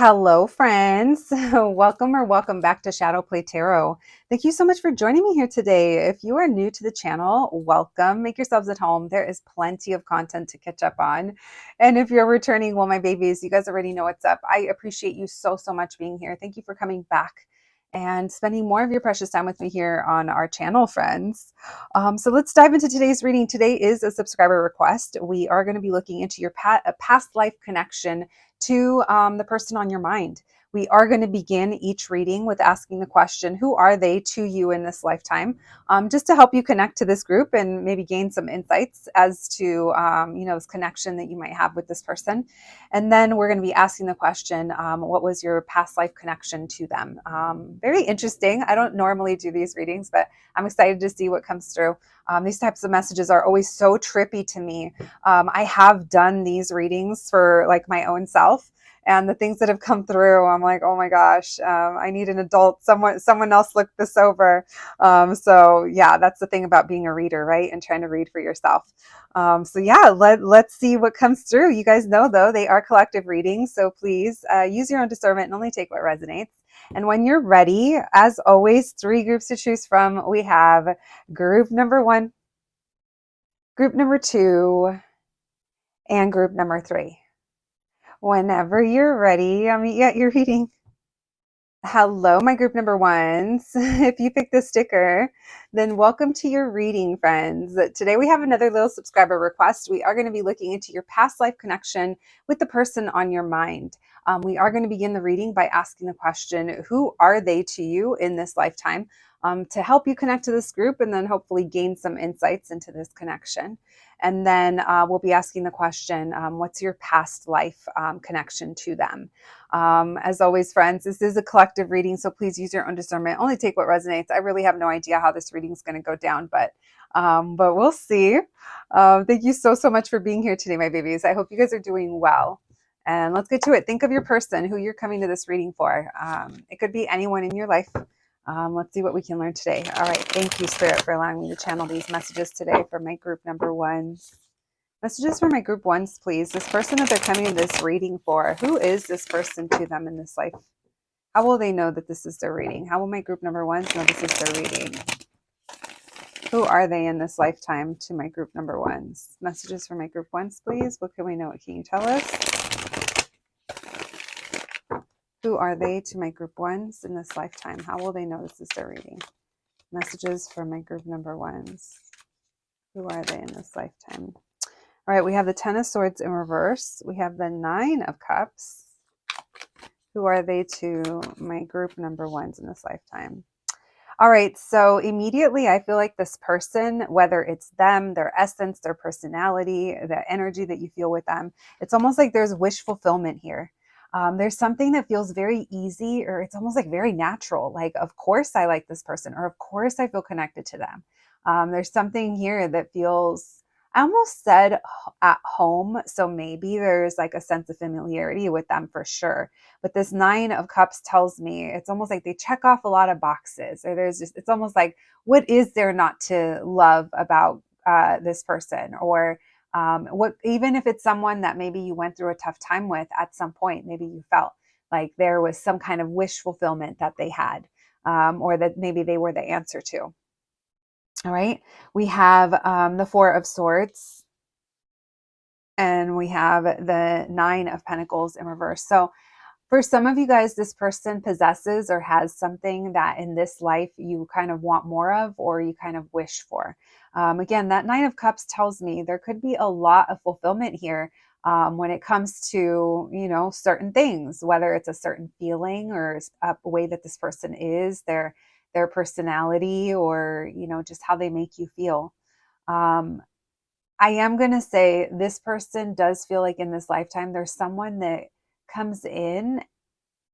Hello, friends. Welcome back to Shadow Play Tarot. Thank you so much for joining me here today. If you are new to the channel, welcome. Make yourselves at home. There is plenty of content to catch up on. And if you're returning, well, my babies, you guys already know what's up. I appreciate you so much being here. Thank you for coming back and spending more of your precious time with me here on our channel, friends. So let's dive into today's reading. Today is a subscriber request. We are going to be looking into your past life connection to the person on your mind. We are going to begin each reading with asking the question, who are they to you in this lifetime? Just to help you connect to this group and maybe gain some insights as to, this connection that you might have with this person. And then we're going to be asking the question, what was your past life connection to them? Very interesting. I don't normally do these readings, but I'm excited to see what comes through. These types of messages are always so trippy to me. I have done these readings for like my own self, and the things that have come through, I'm like, oh my gosh, I need an adult, someone else look this over. So yeah, that's the thing about being a reader, right? And trying to read for yourself. So yeah, let's see what comes through. You guys know though, they are collective readings. So please use your own discernment and only take what resonates. And when you're ready, as always, 3 groups to choose from. We have group number 1, group number 2, and group number 3. Whenever you're ready, yeah, you're reading. Hello, my group number 1s. If you picked the sticker, then welcome to your reading, friends. Today we have another little subscriber request. We are going to be looking into your past life connection with the person on your mind. We are going to begin the reading by asking the question, who are they to you in this lifetime? To help you connect to this group and then hopefully gain some insights into this connection. And then we'll be asking the question, what's your past life connection to them? As always, friends, this is a collective reading, so please use your own discernment. Only take what resonates. I really have no idea how this reading is going to go down, but we'll see. Thank you so much for being here today, my babies. I hope you guys are doing well. And let's get to it. Think of your person, who you're coming to this reading for. It could be anyone in your life. Let's see what we can learn today. All right. Thank you, Spirit, for allowing me to channel these messages today for my group number 1s. Messages for my group 1s, please. This person that they're coming to this reading for, who is this person to them in this life? How will they know that this is their reading? How will my group number 1s know this is their reading? Who are they in this lifetime to my group number 1s? Messages for my group 1s, please. What can we know? What can you tell us? Who are they to my group 1s in this lifetime? How will they know this is their reading? Messages for my group number 1s. Who are they in this lifetime? All right, we have the 10 of Swords in reverse. We have the 9 of Cups. Who are they to my group number 1s in this lifetime? All right, so immediately I feel like this person, whether it's them, their essence, their personality, the energy that you feel with them, it's almost like there's wish fulfillment here. There's something that feels very easy, or it's almost like very natural. Like, of course I like this person, or of course I feel connected to them. There's something here that feels, I almost said at home. So maybe there's like a sense of familiarity with them for sure. But this 9 of Cups tells me it's almost like they check off a lot of boxes, or it's almost like, what is there not to love about this person? Or what, even if it's someone that maybe you went through a tough time with at some point, maybe you felt like there was some kind of wish fulfillment that they had, or that maybe they were the answer to. All right, we have the 4 of Swords, and we have the 9 of Pentacles in reverse. So for some of you guys, this person possesses or has something that in this life you kind of want more of, or you kind of wish for. Again, that 9 of Cups tells me there could be a lot of fulfillment here when it comes to, certain things, whether it's a certain feeling or a way that this person is, their personality, or, just how they make you feel. I am going to say this person does feel like in this lifetime, there's someone that comes in.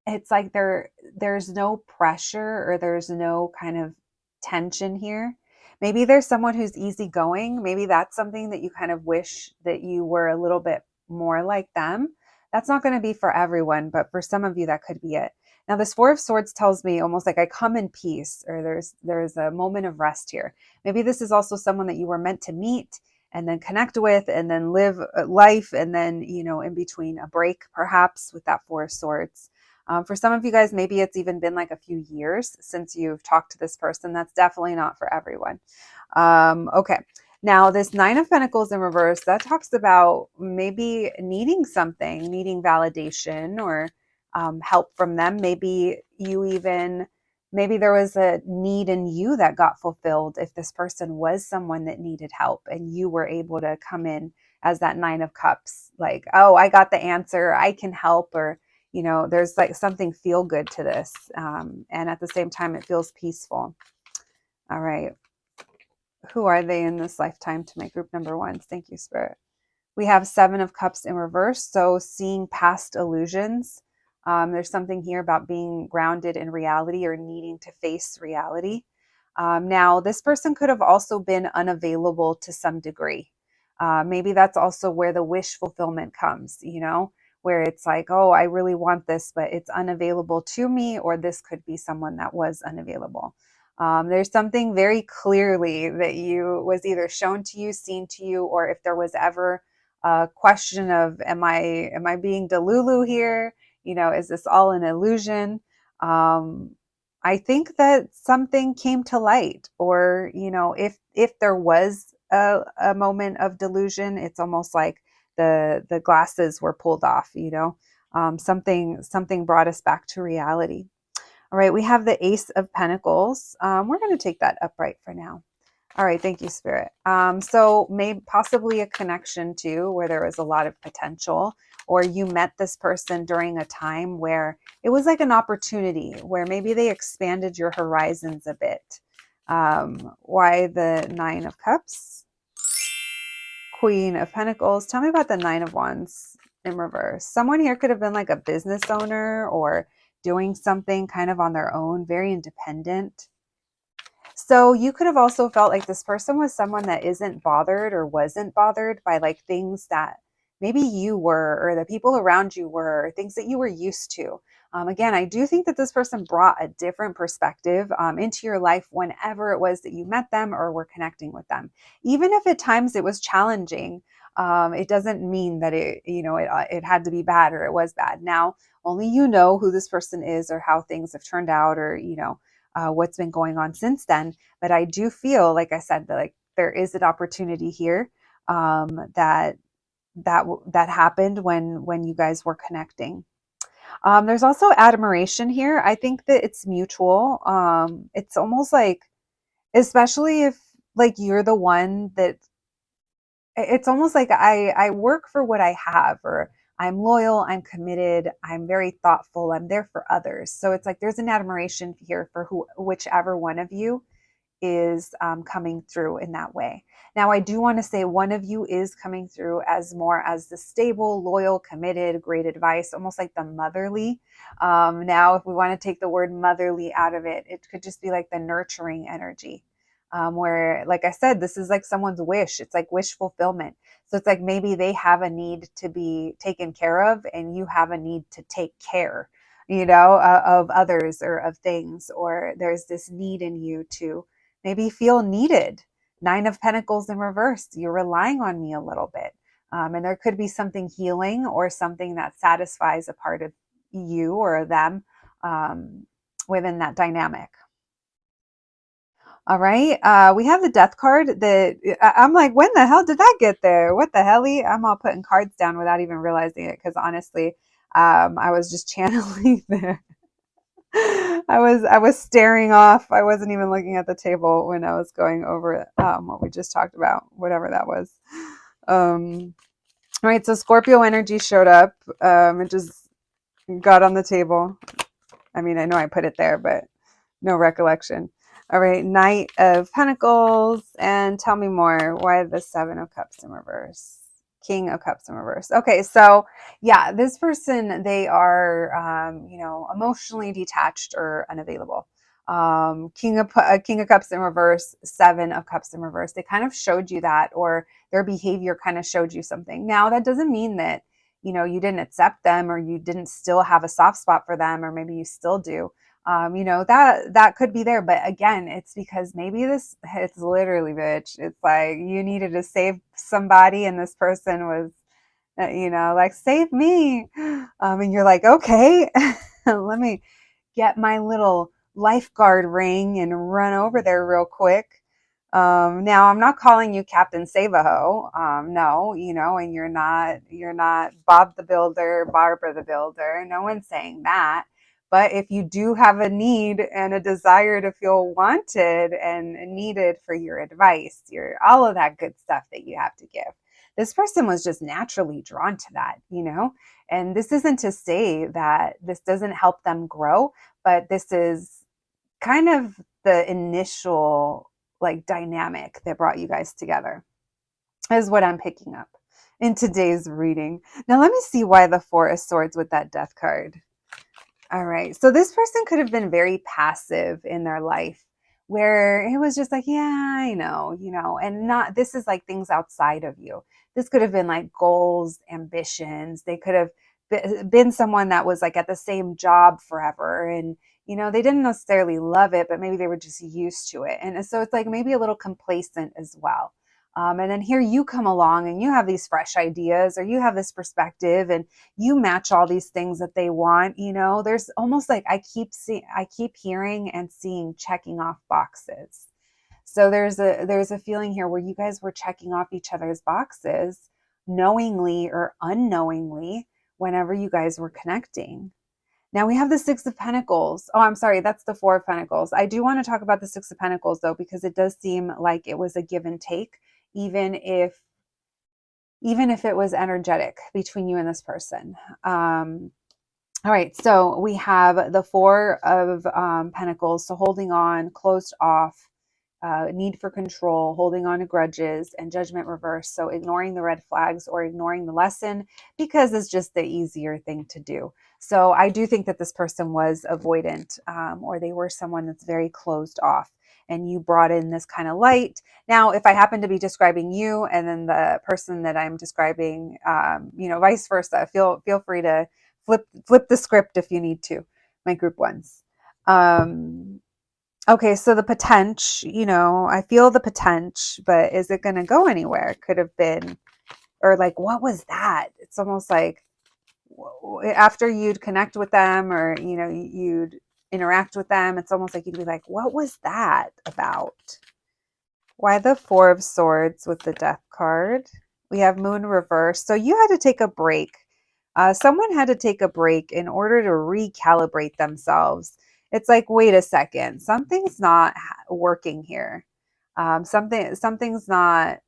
It's like there's no pressure, or there's no kind of tension here. Maybe there's someone who's easygoing. Maybe that's something that you kind of wish that you were a little bit more like them. That's not going to be for everyone, but for some of you, that could be it. Now, this 4 of Swords tells me almost like I come in peace, or there's a moment of rest here. Maybe this is also someone that you were meant to meet and then connect with and then live life, and then, in between a break, perhaps, with that 4 of Swords. For some of you guys, maybe it's even been like a few years since you've talked to this person. That's definitely not for everyone. Okay. Now, this Nine of Pentacles in reverse, that talks about maybe needing something, needing validation or help from them. Maybe maybe there was a need in you that got fulfilled if this person was someone that needed help and you were able to come in as that Nine of Cups, like, oh, I got the answer, I can help, or, there's like something feel good to this. And at the same time, it feels peaceful. All right. Who are they in this lifetime to my group number ones? Thank you, Spirit. We have Seven of Cups in reverse. So seeing past illusions. There's something here about being grounded in reality or needing to face reality. Now, this person could have also been unavailable to some degree. Maybe that's also where the wish fulfillment comes, where it's like, oh, I really want this, but it's unavailable to me, or this could be someone that was unavailable. There's something very clearly that was either shown to you, seen to you, or if there was ever a question of, am I being Delulu here? Is this all an illusion? I think that something came to light, or, if there was a moment of delusion, it's almost like the glasses were pulled off, something brought us back to reality. All right, we have the Ace of Pentacles. We're going to take that upright for now. All right, thank you, Spirit. So maybe possibly a connection too, where there was a lot of potential, or you met this person during a time where it was like an opportunity, where maybe they expanded your horizons a bit. Why the Nine of Cups? Queen of Pentacles. Tell me about the Nine of Wands in reverse. Someone here could have been like a business owner or doing something kind of on their own, very independent. So you could have also felt like this person was someone that isn't bothered or wasn't bothered by like things that maybe you were, or the people around you were, or things that you were used to. Again, I do think that this person brought a different perspective into your life whenever it was that you met them or were connecting with them. Even if at times it was challenging, it doesn't mean that it had to be bad or it was bad. Now, only you know who this person is or how things have turned out, or, what's been going on since then. But I do feel, like I said, that like there is an opportunity here that happened when you guys were connecting. There's also admiration here. I think that it's mutual. It's almost like, especially if like you're the one that, it's almost like I work for what I have, or I'm loyal, I'm committed, I'm very thoughtful, I'm there for others. So it's like there's an admiration here for whichever one of you is coming through in that way. Now, I do want to say one of you is coming through as more as the stable, loyal, committed, great advice, almost like the motherly. Now, if we want to take the word motherly out of it, it could just be like the nurturing energy. Where, like I said, this is like someone's wish. It's like wish fulfillment. So it's like maybe they have a need to be taken care of, and you have a need to take care, of others or of things, or there's this need in you to maybe feel needed. Nine of Pentacles in reverse. You're relying on me a little bit. And there could be something healing or something that satisfies a part of you or them within that dynamic. All right. We have the Death card that I'm like, when the hell did that get there? What the hell? I'm all putting cards down without even realizing it, because honestly, I was just channeling there. I was staring off. I wasn't even looking at the table when I was going over what we just talked about, whatever that was. All right, so Scorpio energy showed up. It just got on the table. I mean, I know I put it there, but no recollection. All right, Knight of Pentacles, and tell me more. Why the Seven of Cups in reverse? King of Cups in reverse. Okay, so yeah, this person, they are, emotionally detached or unavailable. King of Cups in reverse, Seven of Cups in reverse. They kind of showed you that, or their behavior kind of showed you something. Now, that doesn't mean that, you didn't accept them, or you didn't still have a soft spot for them, or maybe you still do. That could be there, but again, it's because maybe it's literally, bitch, it's like you needed to save somebody, and this person was like, save me, and you're like, okay. Let me get my little lifeguard ring and run over there real quick. Now I'm not calling you Captain Save-A-Ho. No, and you're not Bob the Builder, Barbara the Builder. No one's saying that. But if you do have a need and a desire to feel wanted and needed for your advice, your all of that good stuff that you have to give. This person was just naturally drawn to that. And this isn't to say that this doesn't help them grow, but this is kind of the initial like dynamic that brought you guys together is what I'm picking up in today's reading. Now let me see why the Four of Swords with that Death card. All right. So this person could have been very passive in their life where it was just like, yeah, I know, and not, this is like things outside of you. This could have been like goals, ambitions. They could have been someone that was like at the same job forever. And, they didn't necessarily love it, but maybe they were just used to it. And so it's like maybe a little complacent as well. And then here you come along and you have these fresh ideas, or you have this perspective, and you match all these things that they want. There's almost like I keep hearing and seeing checking off boxes. So there's a feeling here where you guys were checking off each other's boxes knowingly or unknowingly whenever you guys were connecting. Now we have the Six of Pentacles. Oh, I'm sorry, that's the Four of Pentacles. I do want to talk about the Six of Pentacles though, because it does seem like it was a give and take, even if it was energetic between you and this person. All right, so we have the Four of Pentacles, so holding on, closed off, need for control, holding on to grudges, and Judgment reverse. So ignoring the red flags or ignoring the lesson because it's just the easier thing to do. So I do think that this person was avoidant, or they were someone that's very closed off, and you brought in this kind of light. Now, if I happen to be describing you and then the person that I'm describing, vice versa, feel free to flip the script if you need to, my group ones. Okay, so the potential, I feel the potential, but is it going to go anywhere? Could have been, or like, what was that? It's almost like after you'd connect with them, or, you'd interact with them, it's almost like you'd be like, what was that about? Why the Four of Swords with the Death card? We have Moon reverse. So you had to take a break. Someone had to take a break in order to recalibrate themselves. It's like, wait a second, something's not working here. Something's not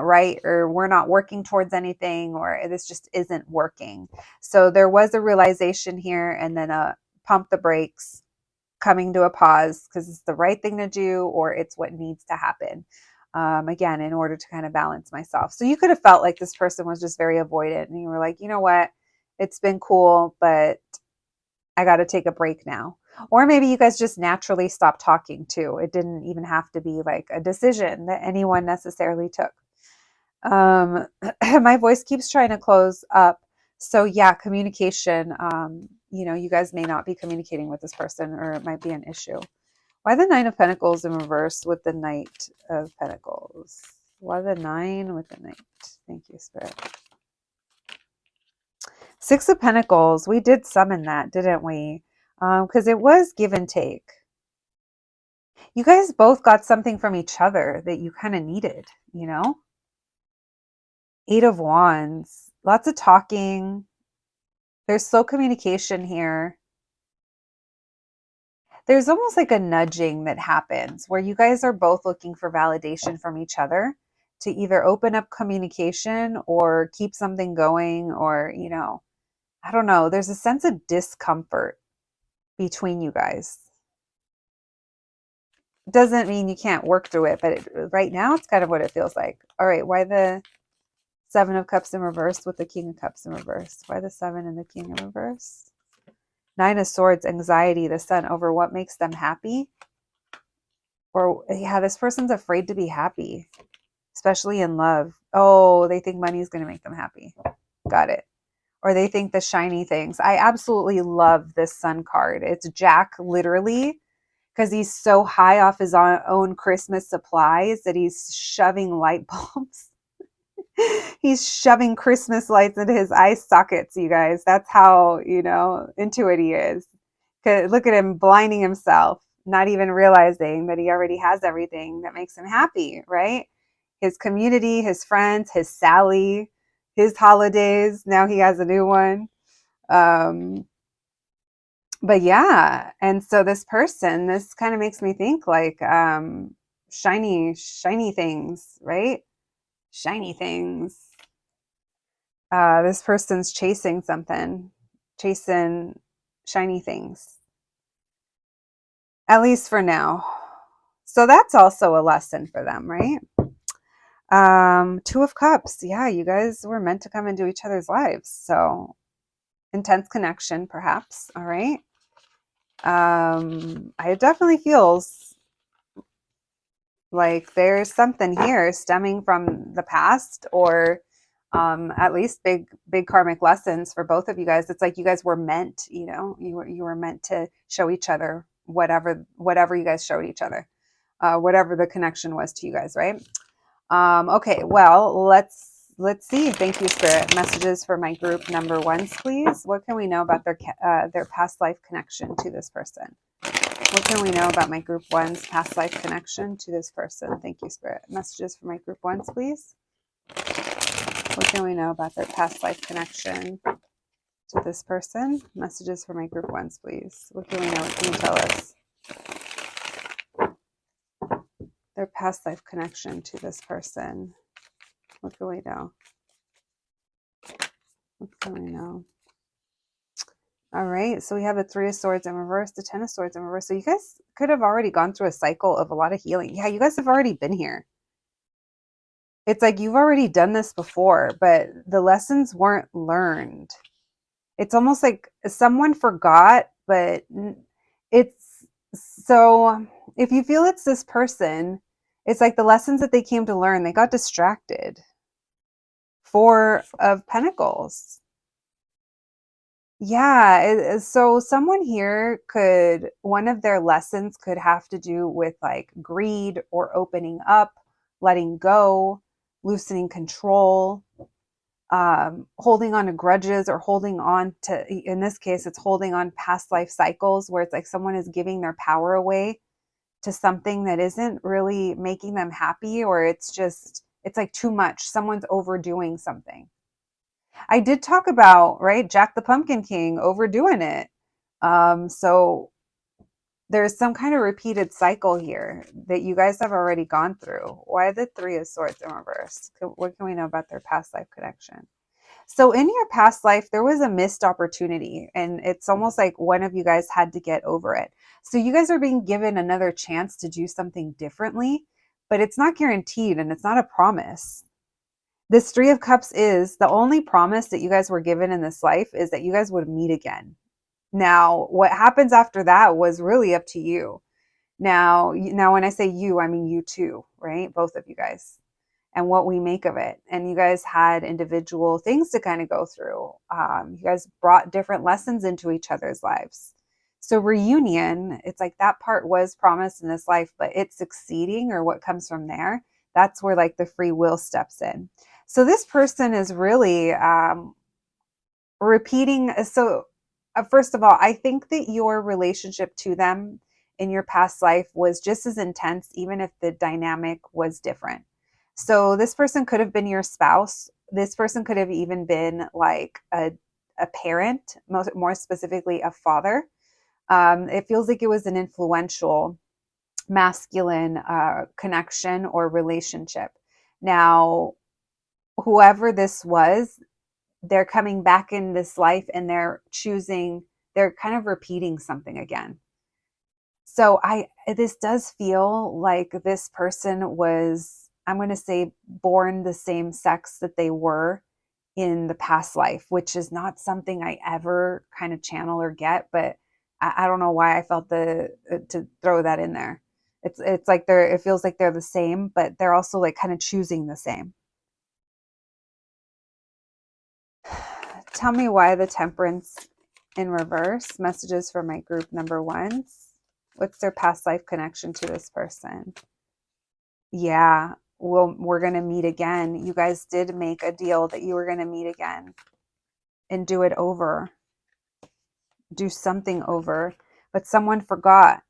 right, or we're not working towards anything, or this just isn't working. So there was a realization here, and then a pump the brakes, coming to a pause because it's the right thing to do, or it's what needs to happen. Again, in order to kind of balance myself. So you could have felt like this person was just very avoidant, and you were like, you know what? It's been cool, but I got to take a break now. Or maybe you guys just naturally stopped talking too. It didn't even have to be like a decision that anyone necessarily took. My voice keeps trying to close up. So yeah, communication, you guys may not be communicating with this person, or it might be an issue. Why the Nine of Pentacles in reverse with the Knight of Pentacles? Why the Nine with the Knight? Thank you, Spirit. Six of Pentacles. We did summon that, didn't we? Because it was give and take. You guys both got something from each other that you kind of needed, Eight of Wands. Lots of talking. There's slow communication here. There's almost like a nudging that happens where you guys are both looking for validation from each other to either open up communication or keep something going, or, I don't know. There's a sense of discomfort between you guys. Doesn't mean you can't work through it, but right now it's kind of what it feels like. All right, why the Seven of Cups in reverse with the King of Cups in reverse? Why the Seven and the King in reverse? Nine of Swords, anxiety, the Sun, over what makes them happy. Or, yeah, this person's afraid to be happy, especially in love. Oh, they think money is going to make them happy. Got it. Or they think the shiny things. I absolutely love this Sun card. It's Jack, literally, because he's so high off his own Christmas supplies that he's shoving light bulbs He's shoving Christmas lights into his eye sockets, you guys. That's how, into it he is. Look at him blinding himself, not even realizing that he already has everything that makes him happy, right? His community, his friends, his Sally, his holidays. Now he has a new one. But yeah, and so this person, this kind of makes me think like shiny things, right? Shiny things. This person's chasing something, chasing shiny things, at least for now. So that's also a lesson for them, right? Two of Cups. Yeah, you guys were meant to come into each other's lives. So intense connection, perhaps. All right. It definitely feels like there's something here stemming from the past, or at least big karmic lessons for both of you guys. It's like you guys were meant, you were meant to show each other whatever you guys showed each other, whatever the connection was to you guys, right? Okay, well, let's see. Thank you, Spirit. Messages for my group number ones, please. What can we know about their past life connection to this person? What can we know about my group one's past life connection to this person? Thank you, Spirit. Messages for my group ones, please. What can we know about their past life connection to this person? Messages for my group ones, please. What can we know? What can you tell us? Their past life connection to this person. What can we know? What can we know? All right, so we have the Three of Swords in reverse, the Ten of Swords in reverse. So you guys could have already gone through a cycle of a lot of healing. Yeah, you guys have already been here. It's like you've already done this before, but the lessons weren't learned. It's almost like someone forgot, but it's so if you feel it's this person, it's like the lessons that they came to learn, they got distracted. Four of Pentacles. Yeah, so someone here one of their lessons could have to do with like greed or opening up, letting go, loosening control, holding on to grudges, or holding on to, in this case, it's holding on past life cycles where it's like someone is giving their power away to something that isn't really making them happy, or it's like too much. Someone's overdoing something. I did talk about, right, Jack the Pumpkin King overdoing it. So there's some kind of repeated cycle here that you guys have already gone through. Why the Three of Swords in reverse? What can we know about their past life connection? So in your past life, there was a missed opportunity, and it's almost like one of you guys had to get over it. So you guys are being given another chance to do something differently, but it's not guaranteed and it's not a promise. This Three of Cups is the only promise that you guys were given in this life, is that you guys would meet again. Now, what happens after that was really up to you. Now when I say you, I mean you too, right? Both of you guys, and what we make of it. And you guys had individual things to kind of go through. You guys brought different lessons into each other's lives. So reunion, it's like that part was promised in this life, but it's succeeding, or what comes from there, that's where like the free will steps in. So this person is really repeating. So first of all, I think that your relationship to them in your past life was just as intense, even if the dynamic was different. So this person could have been your spouse. This person could have even been like a parent, more specifically a father. It feels like it was an influential masculine connection or relationship. Now, whoever this was, they're coming back in this life and they're kind of repeating something again. So this does feel like this person was, I'm going to say, born the same sex that they were in the past life, which is not something I ever kind of channel or get, but I don't know why I felt to throw that in there. It's like it feels like they're the same, but they're also like kind of choosing the same. Tell me why the Temperance in reverse. Messages for my group number ones. What's their past life connection to this person? Yeah. we're going to meet again. You guys did make a deal that you were going to meet again and do it over, do something over, but someone forgot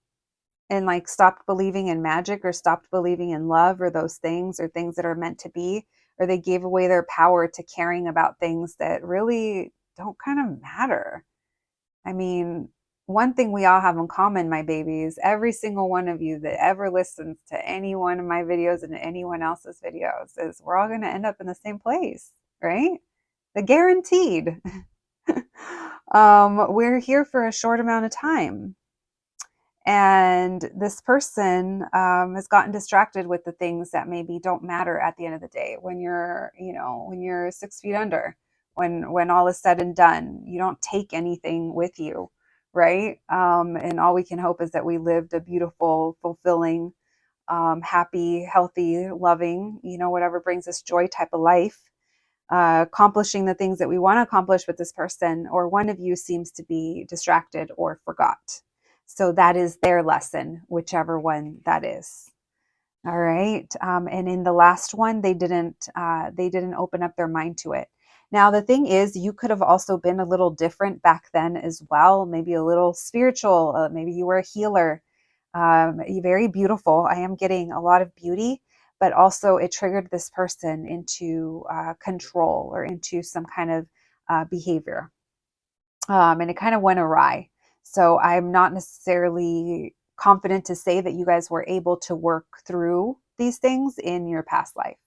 and like stopped believing in magic or stopped believing in love or those things or things that are meant to be, or they gave away their power to caring about things that really don't kind of matter. I mean, one thing we all have in common, my babies, every single one of you that ever listens to any one of my videos and anyone else's videos, is we're all going to end up in the same place, right? The guaranteed. We're here for a short amount of time. And this person has gotten distracted with the things that maybe don't matter at the end of the day. When you're, when you're 6 feet under, when all is said and done, you don't take anything with you, right? And all we can hope is that we lived a beautiful, fulfilling, happy, healthy, loving, whatever brings us joy type of life. Accomplishing the things that we want to accomplish with this person, or one of you seems to be distracted or forgot. So that is their lesson, whichever one that is. All right. And in the last one, they didn't open up their mind to it. Now, the thing is, you could have also been a little different back then as well. Maybe a little spiritual. Maybe you were a healer. Very beautiful. I am getting a lot of beauty, but also it triggered this person into control or into some kind of behavior. And it kind of went awry. So I'm not necessarily confident to say that you guys were able to work through these things in your past life.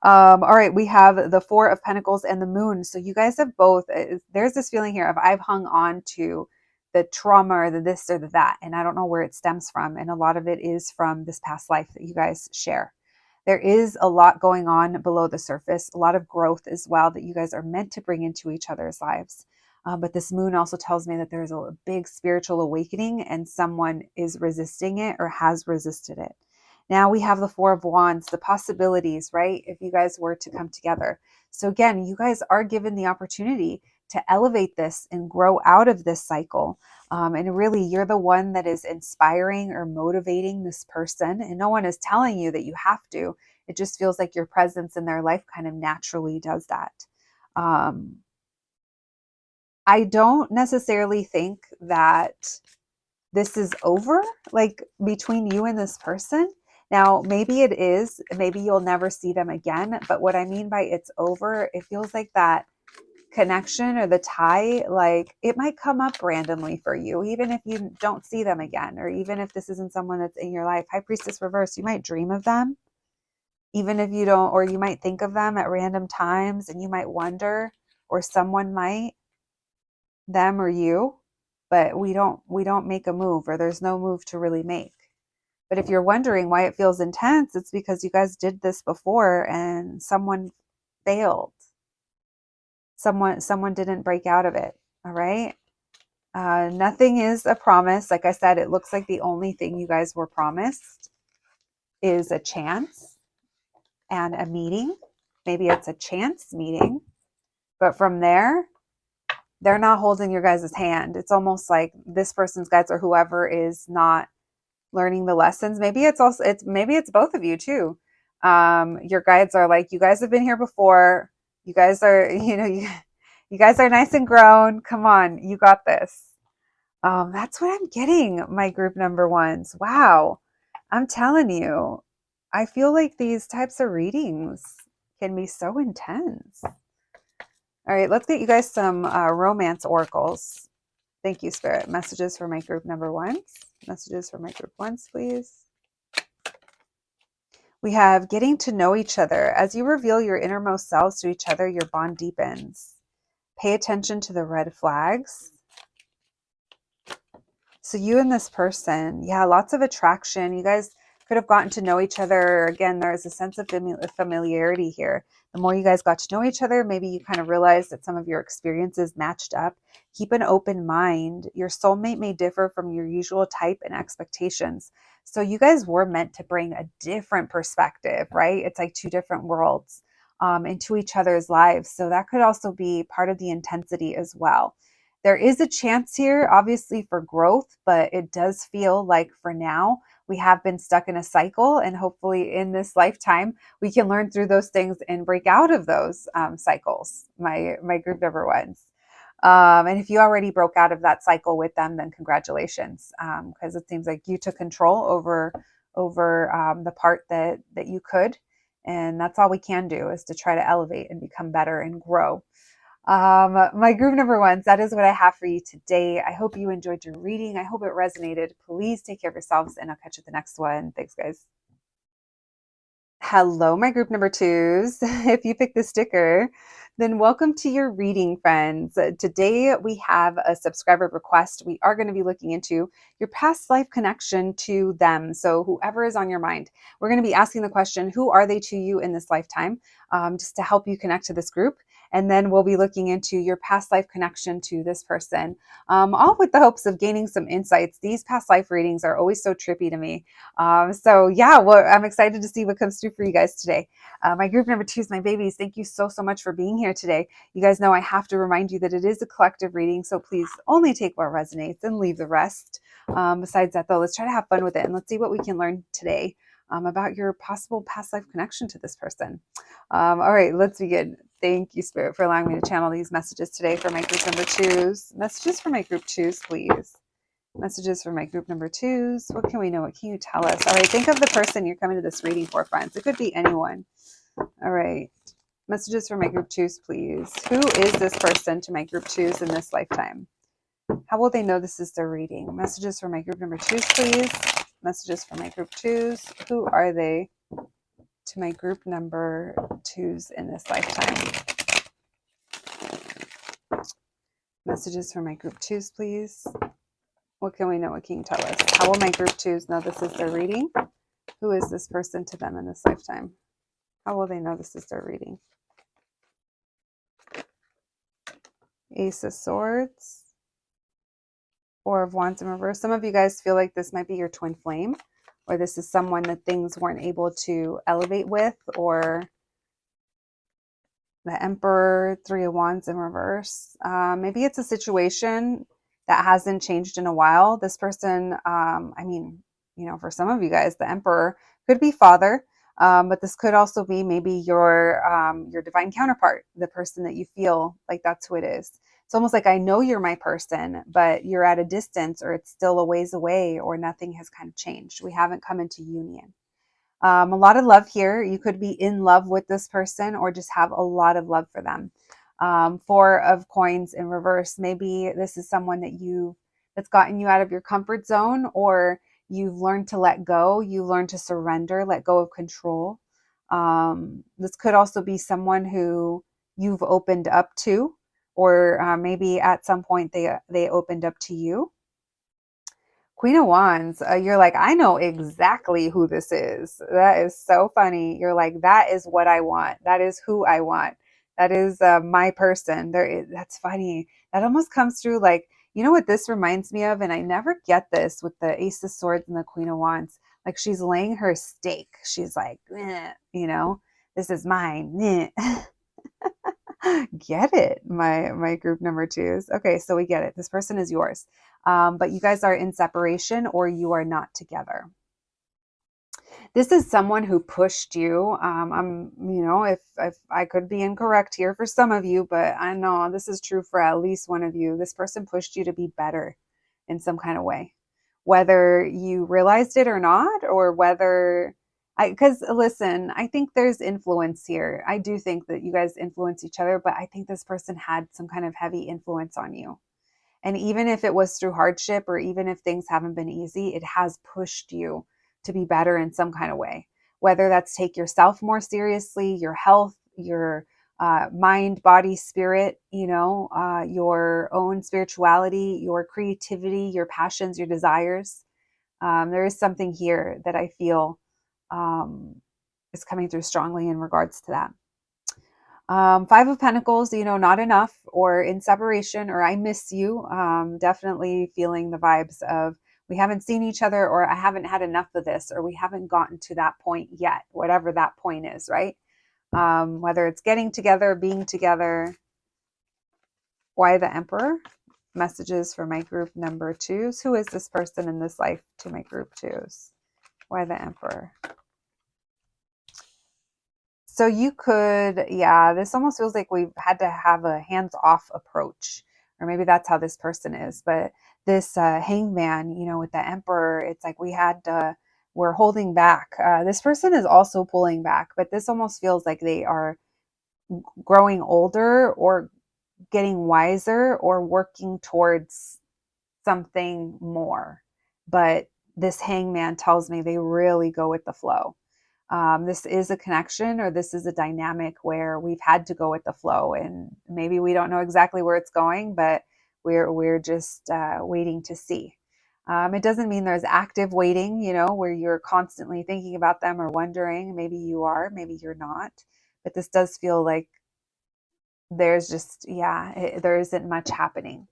All right, we have the Four of Pentacles and the Moon. So you guys have both. There's this feeling here of I've hung on to the trauma or the this or the that, and I don't know where it stems from. And a lot of it is from this past life that you guys share. There is a lot going on below the surface, a lot of growth as well that you guys are meant to bring into each other's lives. But this moon also tells me that there's a big spiritual awakening and someone is resisting it or has resisted it. Now we have the Four of Wands, the possibilities, right? If you guys were to come together. So again, you guys are given the opportunity to elevate this and grow out of this cycle. And really, you're the one that is inspiring or motivating this person. And no one is telling you that you have to. It just feels like your presence in their life kind of naturally does that. I don't necessarily think that this is over, like between you and this person. Now, maybe it is, maybe you'll never see them again. But what I mean by it's over, it feels like that connection or the tie, like it might come up randomly for you, even if you don't see them again, or even if this isn't someone that's in your life. High Priestess reverse, you might dream of them, even if you don't, or you might think of them at random times and you might wonder, or someone might, them or you, but we don't make a move, or there's no move to really make. But if you're wondering why it feels intense, it's because you guys did this before and someone failed. Someone didn't break out of it. All right. Nothing is a promise. Like I said, it looks like the only thing you guys were promised is a chance and a meeting. Maybe it's a chance meeting, but from there, they're not holding your guys' hand. It's almost like this person's guides or whoever is not learning the lessons. Maybe it's both of you too. Your guides are like, you guys have been here before. You guys are, you guys are nice and grown. Come on, you got this. That's what I'm getting, my group number ones. Wow. I'm telling you, I feel like these types of readings can be so intense. All right, let's get you guys some romance oracles. Thank you, Spirit. Messages for my group number ones. Messages for my group ones, please. We have getting to know each other. As you reveal your innermost selves to each other, your bond deepens. Pay attention to the red flags. So you and this person, yeah, lots of attraction. You guys could have gotten to know each other. Again, there's a sense of familiarity here. The more you guys got to know each other, maybe you kind of realized that some of your experiences matched up. Keep an open mind. Your soulmate may differ from your usual type and expectations. So you guys were meant to bring a different perspective, right? It's like two different worlds into each other's lives. So that could also be part of the intensity as well. There is a chance here, obviously, for growth, but it does feel like for now, we have been stuck in a cycle. And hopefully, in this lifetime, we can learn through those things and break out of those cycles, my group number ones. And if you already broke out of that cycle with them, then congratulations, because it seems like you took control over the part that you could, and that's all we can do is to try to elevate and become better and grow. My group number ones, that is what I have for you today. I hope you enjoyed your reading. I hope it resonated. Please take care of yourselves, and I'll catch you at the next one. Thanks, guys. Hello, my group number twos. If you picked the sticker, then welcome to your reading, friends. Today we have a subscriber request. We are going to be looking into your past life connection to them. So whoever is on your mind, we're going to be asking the question, who are they to you in this lifetime? Just to help you connect to this group. And then we'll be looking into your past life connection to this person, all with the hopes of gaining some insights. These past life readings are always so trippy to me. So yeah, well, I'm excited to see what comes through for you guys today. My group number two is my babies. Thank you so much for being here today. You guys know I have to remind you that it is a collective reading, so please only take what resonates and leave the rest. Besides that, though, let's try to have fun with it and let's see what we can learn today about your possible past life connection to this person. All right, let's begin. Thank you, Spirit, for allowing me to channel these messages today for my group number twos. Messages for my group twos, please. Messages for my group number twos. What can we know? What can you tell us? All right, think of the person you're coming to this reading for, friends. It could be anyone. All right. Messages for my group twos, please. Who is this person to my group twos in this lifetime? How will they know this is their reading? Messages for my group number twos, please. Messages for my group twos. Who are they to my group number twos in this lifetime? Messages for my group twos, please. What can we know? What can you tell us? How will my group twos know this is their reading? Who is this person to them in this lifetime? How will they know this is their reading? Ace of Swords. Four of Wands in reverse. Some of you guys feel like this might be your twin flame, or this is someone that things weren't able to elevate with, or the Emperor, Three of Wands in reverse. Maybe it's a situation that hasn't changed in a while. This person, for some of you guys, the Emperor could be father, but this could also be maybe your divine counterpart, the person that you feel like that's who it is. It's almost like I know you're my person, but you're at a distance, or it's still a ways away, or nothing has kind of changed. We haven't come into union. A lot of love here. You could be in love with this person or just have a lot of love for them. Four of Coins in reverse. Maybe this is someone that's gotten you out of your comfort zone, or you've learned to let go. You learned to surrender, let go of control. This could also be someone who you've opened up to, or maybe at some point they opened up to you. Queen of Wands, you're like, I know exactly who this is. That is so funny. You're like, that is what I want. That is who I want. That is my person. That's funny. That almost comes through like, you know what this reminds me of? And I never get this with the Ace of Swords and the Queen of Wands. Like she's laying her stake. She's like, this is mine. Get it, my group number twos. Okay, so we get it. This person is yours. But you guys are in separation, or you are not together. This is someone who pushed you. If I could be incorrect here for some of you, but I know this is true for at least one of you. This person pushed you to be better in some kind of way, whether you realized it or not, or whether because listen, I think there's influence here. I do think that you guys influence each other, but I think this person had some kind of heavy influence on you. And even if it was through hardship, or even if things haven't been easy, it has pushed you to be better in some kind of way. Whether that's take yourself more seriously, your health, your mind, body, spirit, your own spirituality, your creativity, your passions, your desires. There is something here that I feel is coming through strongly in regards to that. Five of Pentacles, not enough, or in separation, or I miss you. Definitely feeling the vibes of we haven't seen each other, or I haven't had enough of this, or we haven't gotten to that point yet, whatever that point is, right? Whether it's getting together, being together. Why the Emperor? Messages for my group number 2s. Who is this person in this life to my group 2s? Why the Emperor? So you could, yeah, this almost feels like we've had to have a hands-off approach, or maybe that's how this person is. But this hangman, you know, with the Emperor, it's like we're holding back. This person is also pulling back, but this almost feels like they are growing older or getting wiser or working towards something more. But this hangman tells me they really go with the flow. This is a connection, or this is a dynamic where we've had to go with the flow, and maybe we don't know exactly where it's going, but we're just waiting to see. It doesn't mean there's active waiting, you know, where you're constantly thinking about them or wondering. Maybe you are, maybe you're not, but this does feel like there's just, there isn't much happening.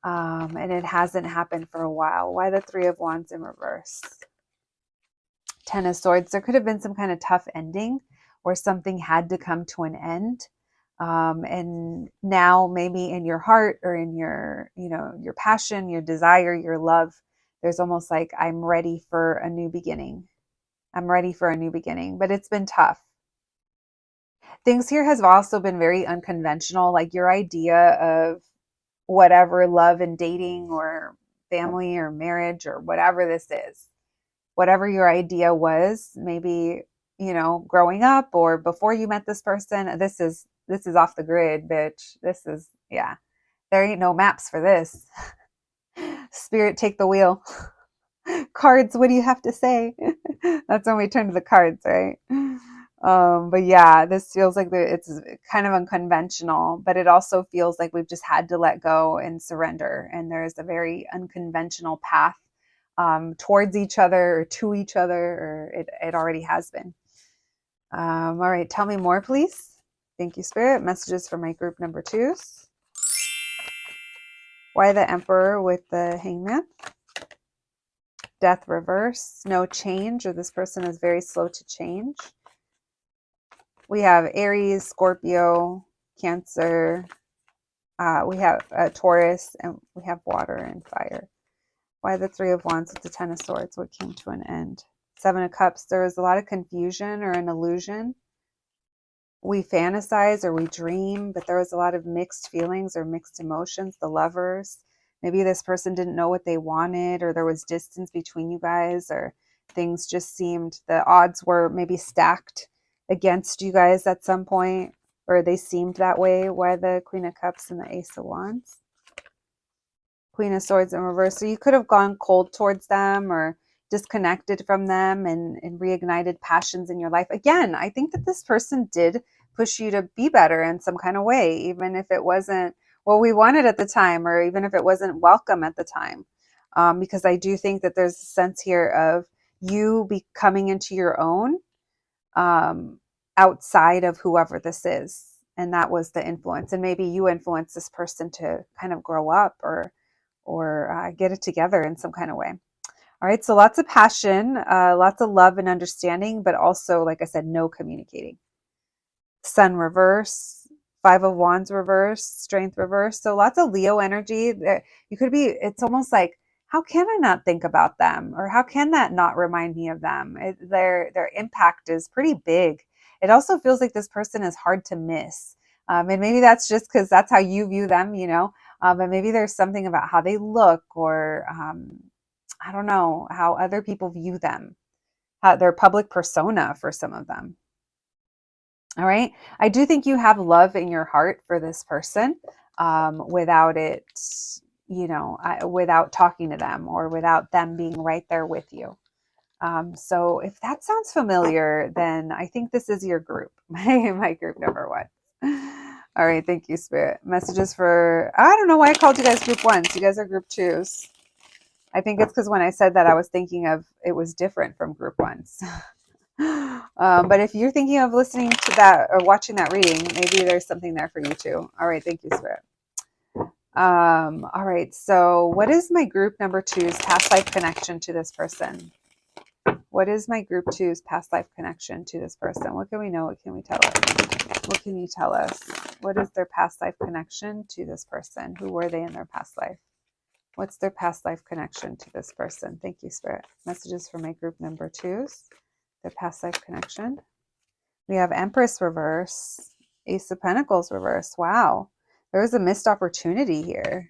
And it hasn't happened for a while. Why the Three of Wands in reverse? Ten of Swords. There could have been some kind of tough ending where something had to come to an end. And now maybe in your heart or in your, you know, your passion, your desire, your love, there's almost like, I'm ready for a new beginning. I'm ready for a new beginning, but it's been tough. Things here has also been very unconventional. Like your idea of whatever love and dating or family or marriage or whatever this is, whatever your idea was, maybe, you know, growing up or before you met this person, this is off the grid, bitch. This is, yeah, there ain't no maps for this. Spirit, take the wheel. Cards, what do you have to say? That's when we turn to the cards, right? But yeah, this feels like it's kind of unconventional, but it also feels like we've just had to let go and surrender. And there's a very unconventional path towards each other or to each other, or it already has been. All right, tell me more, please. Thank you, Spirit. Messages for my group number 2s. Why the Emperor with the Hangman? Death reverse. No change, or this person is very slow to change. We have Aries, Scorpio, Cancer. We have Taurus, and we have water and fire. Why the Three of Wands with the Ten of Swords? What came to an end? Seven of Cups. There was a lot of confusion or an illusion. We fantasize or we dream, but there was a lot of mixed feelings or mixed emotions. The Lovers. Maybe this person didn't know what they wanted, or there was distance between you guys, or things just seemed, the odds were maybe stacked against you guys at some point, or they seemed that way. Why the Queen of Cups and the Ace of Wands? Queen of Swords in reverse. So you could have gone cold towards them or disconnected from them and reignited passions in your life. Again, I think that this person did push you to be better in some kind of way, even if it wasn't what we wanted at the time, or even if it wasn't welcome at the time. Because I do think that there's a sense here of you coming into your own outside of whoever this is. And that was the influence. And maybe you influenced this person to kind of grow up or get it together in some kind of way. All right, so lots of passion, lots of love and understanding, but also, like I said, no communicating. Sun reverse, Five of Wands reverse, Strength reverse. So lots of Leo energy. You could be, it's almost like, how can I not think about them? Or how can that not remind me of them? Their impact is pretty big. It also feels like this person is hard to miss. And maybe that's just because that's how you view them, you know, but maybe there's something about how they look, or I don't know, how other people view them, how their public persona for some of them. All right. I do think you have love in your heart for this person without it, you know, without talking to them or without them being right there with you. So if that sounds familiar, then I think this is your group, my group number 1. All right. Thank you, Spirit. Messages for, I don't know why I called you guys group 1s. You guys are group 2s. I think it's because when I said that, I was thinking of it was different from group 1s. But if you're thinking of listening to that or watching that reading, maybe there's something there for you too. All right. Thank you, Spirit. All right. So what is my group number 2's past life connection to this person? What is my group 2's past life connection to this person? What can we know? What can we tell us? What can you tell us? What is their past life connection to this person? Who were they in their past life? What's their past life connection to this person? Thank you, Spirit. Messages for my group number 2s. Their past life connection. We have Empress reverse. Ace of Pentacles reverse. Wow. There was a missed opportunity here.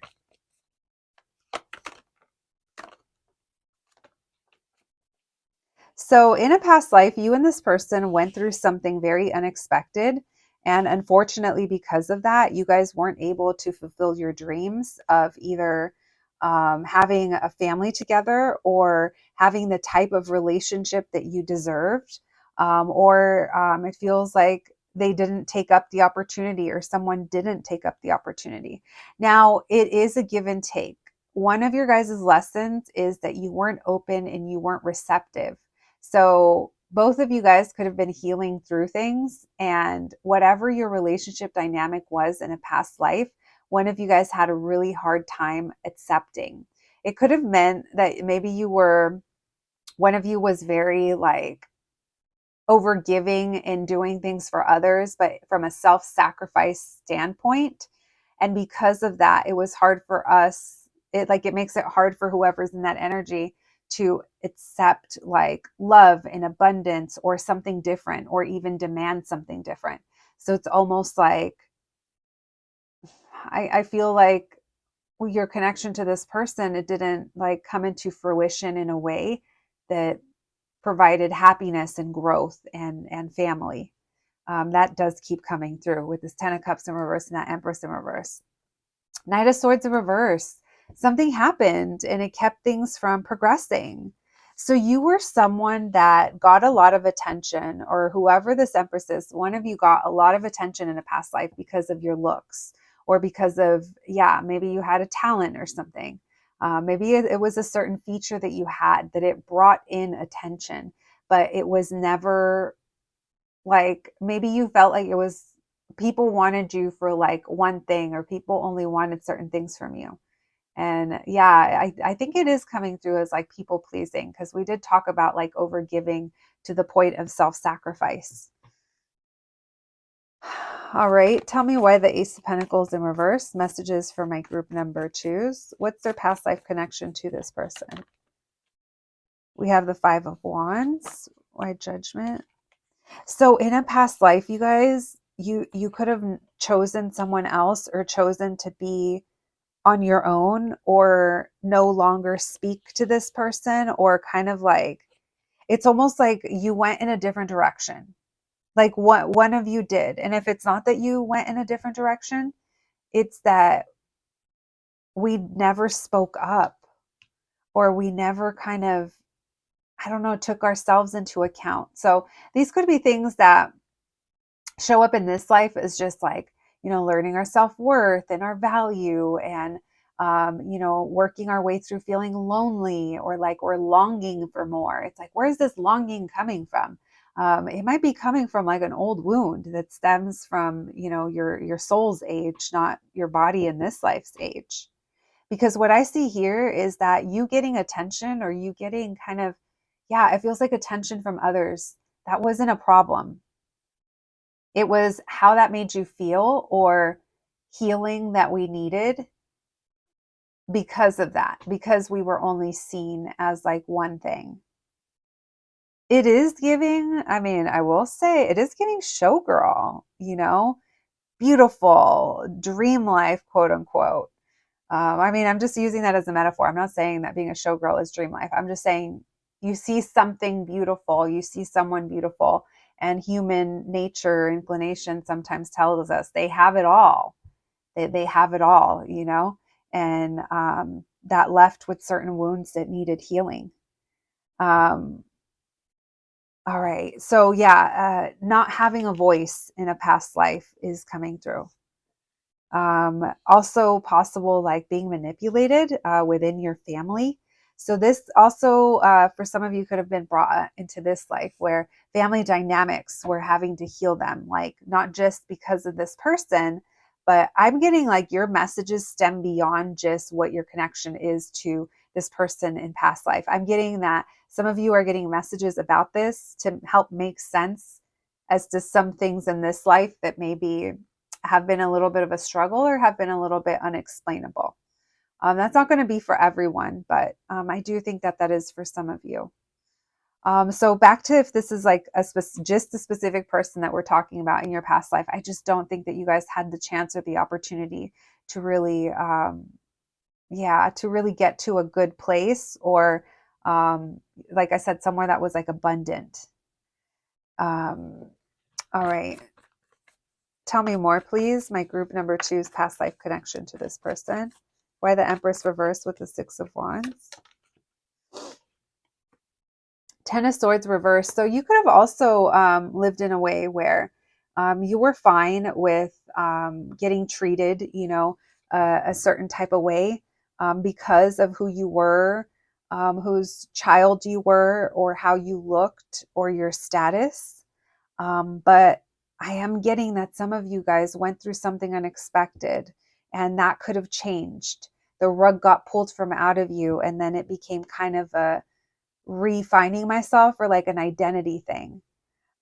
So in a past life, you and this person went through something very unexpected. And unfortunately, because of that, you guys weren't able to fulfill your dreams of either having a family together or having the type of relationship that you deserved. Or it feels like they didn't take up the opportunity or someone didn't take up the opportunity. Now, it is a give and take. One of your guys' lessons is that you weren't open and you weren't receptive. So both of you guys could have been healing through things, and whatever your relationship dynamic was in a past life, one of you guys had a really hard time accepting. It could have meant that maybe one of you was very like overgiving and doing things for others, but from a self-sacrifice standpoint. And because of that, it was hard for us. It makes it hard for whoever's in that energy to accept like love and abundance or something different, or even demand something different. So it's almost like, I feel like your connection to this person, it didn't like come into fruition in a way that provided happiness and growth and family. That does keep coming through with this 10 of Cups in reverse and that Empress in reverse. Knight of Swords in reverse. Something happened and it kept things from progressing. So you were someone that got a lot of attention, or whoever this Empress is, one of you got a lot of attention in a past life because of your looks, or because of, maybe you had a talent or something. Maybe it was a certain feature that you had that it brought in attention, but it was never like, maybe you felt like it was, people wanted you for like one thing, or people only wanted certain things from you. And I think it is coming through as like people pleasing, because we did talk about like over giving to the point of self-sacrifice. All right. Tell me why the Ace of Pentacles in reverse. Messages for my group number 2s. What's their past life connection to this person? We have the 5 of Wands. Why Judgment? So in a past life, you guys, you could have chosen someone else, or chosen to be on your own, or no longer speak to this person, or kind of like, it's almost like you went in a different direction. Like what one of you did. And if it's not that you went in a different direction, it's that we never spoke up, or we never kind of, I don't know, took ourselves into account. So these could be things that show up in this life as just like, learning our self-worth and our value, and working our way through feeling lonely, or like we're longing for more. It's like, where's this longing coming from? It might be coming from like an old wound that stems from, your soul's age, not your body in this life's age. Because what I see here is that you getting attention, or you getting kind of, it feels like attention from others. That wasn't a problem. It was how that made you feel, or healing that we needed because of that, because we were only seen as like one thing. It is giving, I will say it is giving showgirl, beautiful dream life, quote unquote. I'm just using that as a metaphor. I'm not saying that being a showgirl is dream life. I'm just saying you see something beautiful, you see someone beautiful, and human nature, inclination sometimes tells us they have it all. They have it all, and that left with certain wounds that needed healing. All right. So not having a voice in a past life is coming through. Also possible like being manipulated within your family. So this also, for some of you, could have been brought into this life where family dynamics, were having to heal them, like not just because of this person, but I'm getting like your messages stem beyond just what your connection is to this person in past life. I'm getting that some of you are getting messages about this to help make sense as to some things in this life that maybe have been a little bit of a struggle or have been a little bit unexplainable. That's not going to be for everyone, but I do think that that is for some of you. So back to if this is like just a specific person that we're talking about in your past life, I just don't think that you guys had the chance or the opportunity to really, to really get to a good place or, like I said, somewhere that was like abundant. All right. Tell me more, please. My group number 2's past life connection to this person. Why the Empress reversed with the 6 of Wands. 10 of Swords reversed. So you could have also lived in a way where you were fine with getting treated, a certain type of way because of who you were, whose child you were, or how you looked, or your status. But I am getting that some of you guys went through something unexpected, and that could have changed. The rug got pulled from out of you, and then it became kind of a refining myself or like an identity thing.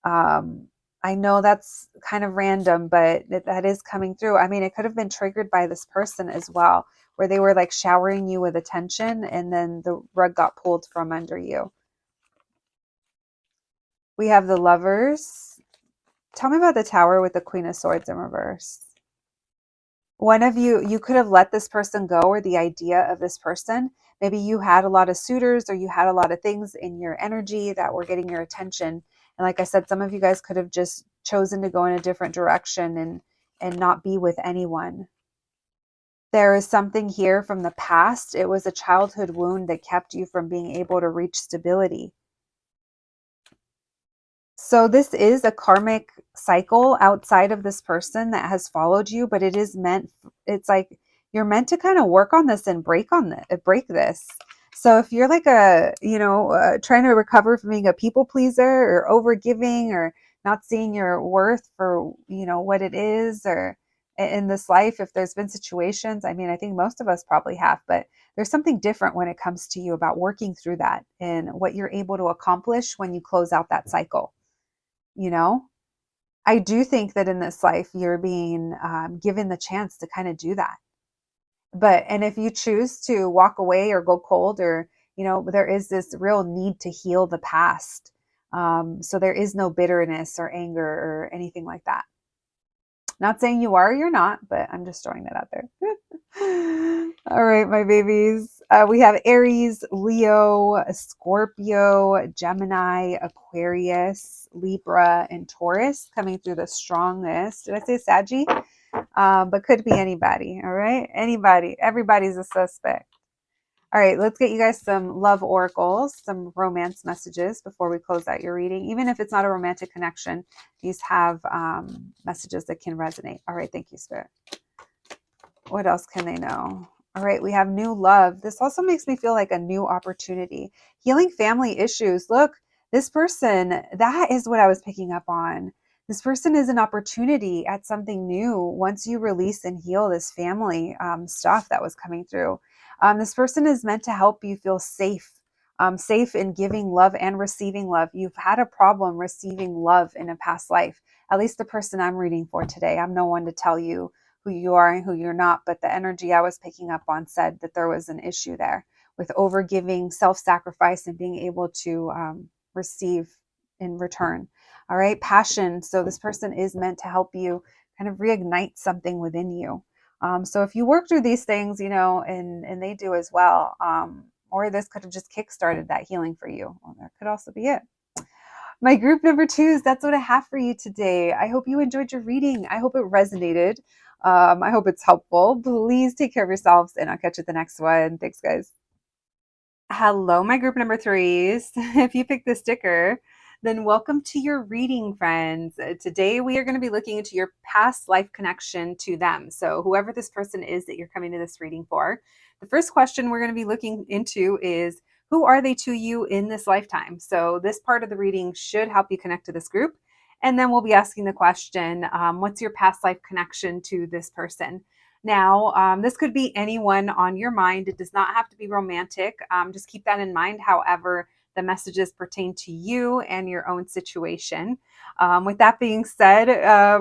I know that's kind of random, but that is coming through. I mean, it could have been triggered by this person as well, where they were like showering you with attention and then the rug got pulled from under you. We have the Lovers. Tell me about the Tower with the Queen of Swords in reverse. One of you could have let this person go, or the idea of this person. Maybe you had a lot of suitors or you had a lot of things in your energy that were getting your attention. And like I said, some of you guys could have just chosen to go in a different direction and not be with anyone. There is something here from the past. It was a childhood wound that kept you from being able to reach stability. So this is a karmic cycle outside of this person that has followed you, but it is meant, it's like you're meant to kind of work on this and break this. So if you're like trying to recover from being a people pleaser or overgiving or not seeing your worth for, what it is, or in this life, if there's been situations, I mean, I think most of us probably have, but there's something different when it comes to you about working through that and what you're able to accomplish when you close out that cycle. I do think that in this life, you're being given the chance to kind of do that. And if you choose to walk away or go cold, or, there is this real need to heal the past. So there is no bitterness or anger or anything like that. Not saying you are or you're not, but I'm just throwing that out there. All right, my babies. We have Aries, Leo, Scorpio, Gemini, Aquarius, Libra, and Taurus coming through the strongest. Did I say Saggy? But could be anybody. All right, anybody. Everybody's a suspect. All right, let's get you guys some love oracles, some romance messages before we close out your reading. Even if it's not a romantic connection, these have messages that can resonate. All right, thank you, Spirit. What else can they know? All right, we have new love. This also makes me feel like a new opportunity. Healing family issues. Look, this person, that is what I was picking up on. This person is an opportunity at something new once you release and heal this family stuff that was coming through. This person is meant to help you feel safe, safe in giving love and receiving love. You've had a problem receiving love in a past life, at least the person I'm reading for today. I'm no one to tell you who you are and who you're not, but the energy I was picking up on said that there was an issue there with overgiving, self-sacrifice, and being able to receive in return. All right, passion. So this person is meant to help you kind of reignite something within you. So if you work through these things, and they do as well, or this could have just kickstarted that healing for you. Well, that could also be it. My group number 2s, that's what I have for you today. I hope you enjoyed your reading. I hope it resonated. I hope it's helpful. Please take care of yourselves, and I'll catch you at the next one. Thanks, guys. Hello, my group number 3s. If you picked the sticker, then welcome to your reading, friends. Today, we are going to be looking into your past life connection to them. So whoever this person is that you're coming to this reading for, the first question we're going to be looking into is, who are they to you in this lifetime? So this part of the reading should help you connect to this group. And then we'll be asking the question, what's your past life connection to this person? Now, this could be anyone on your mind. It does not have to be romantic. Just keep that in mind. However, the messages pertain to you and your own situation. With that being said,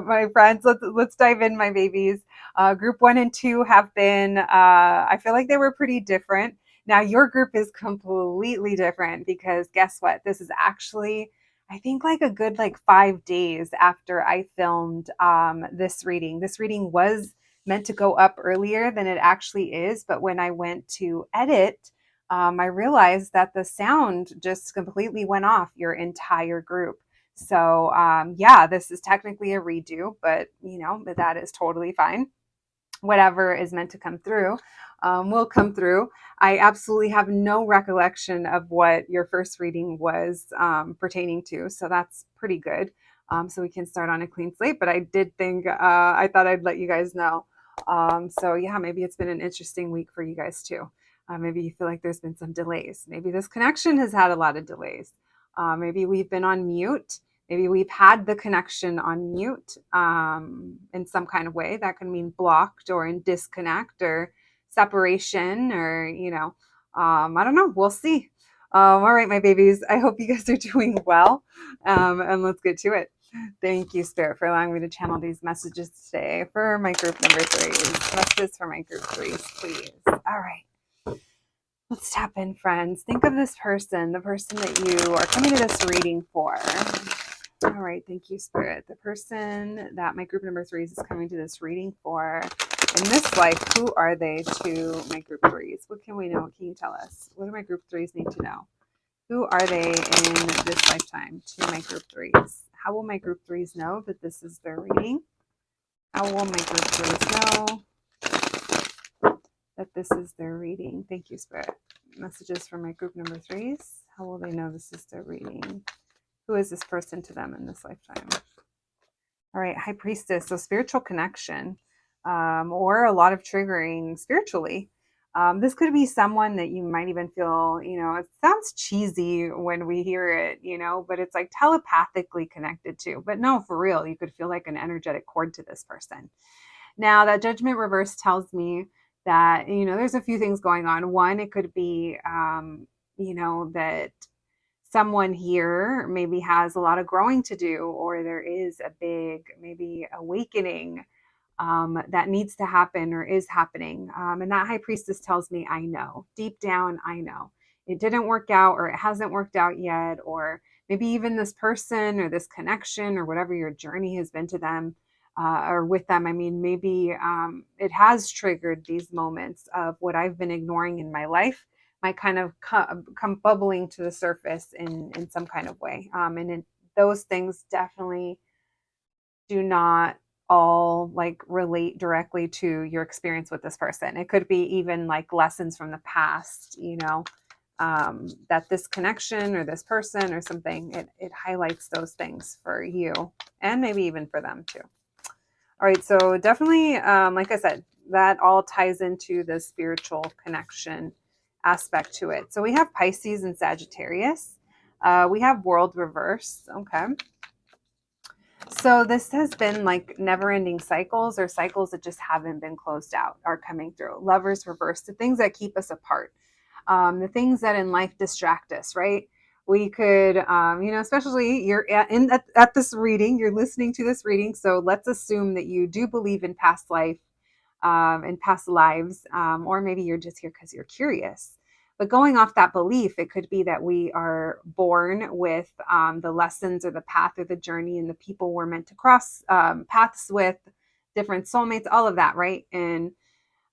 my friends, let's dive in, my babies. Group 1 and 2 have been, I feel like they were pretty different. Now your group is completely different because guess what? This is actually, I think, like a good 5 days after I filmed this reading. This reading was meant to go up earlier than it actually is, but when I went to edit, I realized that the sound just completely went off your entire group. So yeah, this is technically a redo, but that is totally fine. Whatever is meant to come through will come through. I absolutely have no recollection of what your first reading was pertaining to, so that's pretty good. So we can start on a clean slate, but I did think, I thought I'd let you guys know. So yeah, maybe it's been an interesting week for you guys too. Maybe you feel like there's been some delays. Maybe this connection has had a lot of delays. Maybe we've been on mute. Maybe we've had the connection on mute in some kind of way. That can mean blocked or in disconnect or separation or, I don't know. We'll see. All right, my babies. I hope you guys are doing well. And let's get to it. Thank you, Spirit, for allowing me to channel these messages today for my group number 3s. Messages for my group 3s, please. All right. Let's tap in, friends. Think of this person, the person that you are coming to this reading for. All right. Thank you, Spirit. The person that my group number 3s is coming to this reading for in this life, who are they to my group 3s? What can we know? What can you tell us? What do my group 3s need to know? Who are they in this lifetime to my group 3s? How will my group 3s know that this is their reading? How will my group 3s know that this is their reading? Thank you, Spirit. Messages for my group number 3s. How will they know this is their reading? Who is this person to them in this lifetime? All right, High Priestess. So spiritual connection, or a lot of triggering spiritually. This could be someone that you might even feel, it sounds cheesy when we hear it, but it's like telepathically connected to. But no, for real, you could feel like an energetic cord to this person. Now, that Judgment reverse tells me that, there's a few things going on. One, it could be, that someone here maybe has a lot of growing to do, or there is a big, maybe awakening that needs to happen or is happening. And that High Priestess tells me, I know. Deep down, I know. It didn't work out, or it hasn't worked out yet, or maybe even this person or this connection or whatever your journey has been to them or with them. I mean, maybe it has triggered these moments of what I've been ignoring in my life might kind of come bubbling to the surface in some kind of way. And those things definitely do not all relate directly to your experience with this person. It could be even lessons from the past, that this connection or this person or something, it highlights those things for you and maybe even for them too. All right, so definitely, like I said, that all ties into the spiritual connection aspect to it. So we have Pisces and Sagittarius. We have World reverse. Okay. So this has been never-ending cycles, or cycles that just haven't been closed out are coming through. Lovers reverse, the things that keep us apart, the things that in life distract us, right? We could, especially you're at this reading, you're listening to this reading. So let's assume that you do believe in past life and past lives, or maybe you're just here because you're curious. But going off that belief, it could be that we are born with the lessons or the path or the journey and the people we're meant to cross paths with, different soulmates, all of that, right? And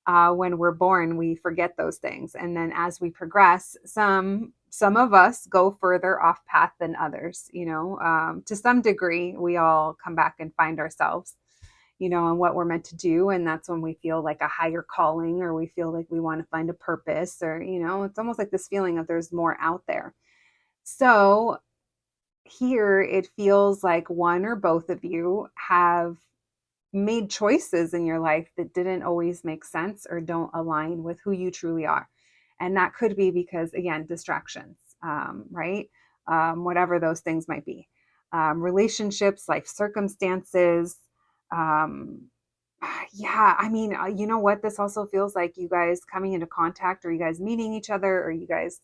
when we're born, we forget those things. And then as we progress, some of us go further off path than others, to some degree, we all come back and find ourselves, and what we're meant to do. And that's when we feel like a higher calling, or we feel like we want to find a purpose, or, it's almost like this feeling of there's more out there. So here it feels like one or both of you have made choices in your life that didn't always make sense or don't align with who you truly are. And that could be because, again, distractions, right? Whatever those things might be. Relationships, life circumstances. Yeah, I mean, you know what? This also feels like you guys coming into contact, or you guys meeting each other, or you guys,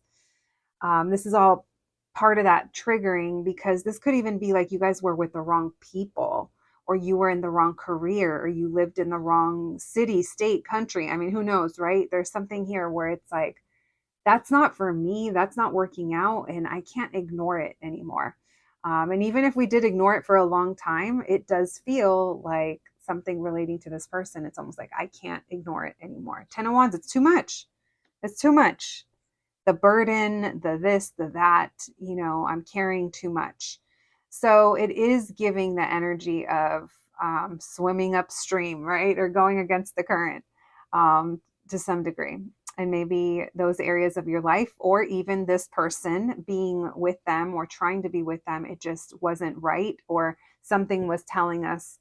this is all part of that triggering, because this could even be like you guys were with the wrong people, or you were in the wrong career, or you lived in the wrong city, state, country. I mean, who knows, right? There's something here where it's like, that's not for me, that's not working out, and I can't ignore it anymore. And even if we did ignore it for a long time, it does feel like something relating to this person. It's almost like I can't ignore it anymore. 10 of Wands, it's too much. It's too much. The burden, the this, the that, I'm carrying too much. So it is giving the energy of swimming upstream, right? Or going against the current to some degree. And maybe those areas of your life, or even this person, being with them or trying to be with them, it just wasn't right, or something was telling us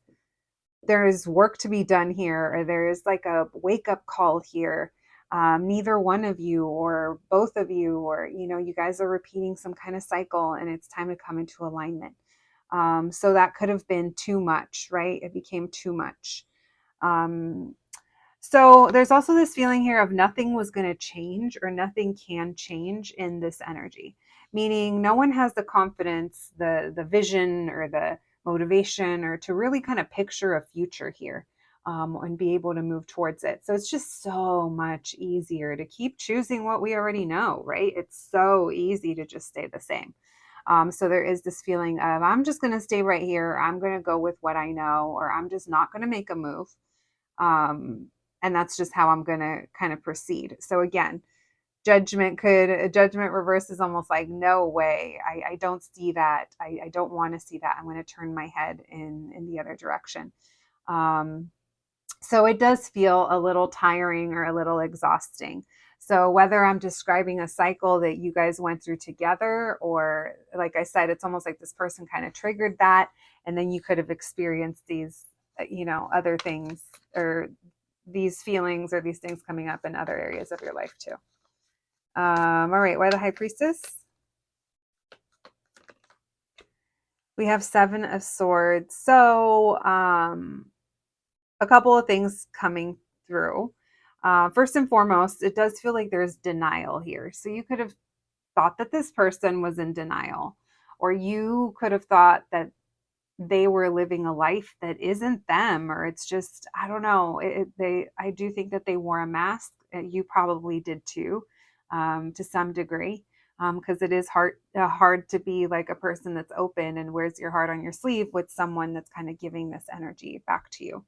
there is work to be done here, or there is like a wake up call here. Neither one of you or both of you, or you guys are repeating some kind of cycle, and it's time to come into alignment. So that could have been too much, right? It became too much. So there's also this feeling here of nothing was going to change, or nothing can change in this energy, meaning no one has the confidence, the vision, or the motivation, or to really kind of picture a future here, and be able to move towards it. So it's just so much easier to keep choosing what we already know, right? It's so easy to just stay the same. So there is this feeling of, I'm just going to stay right here. I'm going to go with what I know, or I'm just not going to make a move. Um, and that's just how I'm going to kind of proceed. So again, judgment reverse is almost like, no way. I don't see that. I don't want to see that. I'm going to turn my head in the other direction. So it does feel a little tiring or a little exhausting. So whether I'm describing a cycle that you guys went through together, or like I said, it's almost like this person kind of triggered that, and then you could have experienced these, other things, or these feelings, or these things coming up in other areas of your life too. All right, why the High Priestess? We have 7 of Swords. So a couple of things coming through. First and foremost, it does feel like there's denial here. So you could have thought that this person was in denial, or you could have thought that they were living a life that isn't them, or it's just, I don't know. I do think that they wore a mask. You probably did too, to some degree, because it is hard to be like a person that's open and wears your heart on your sleeve with someone that's kind of giving this energy back to you.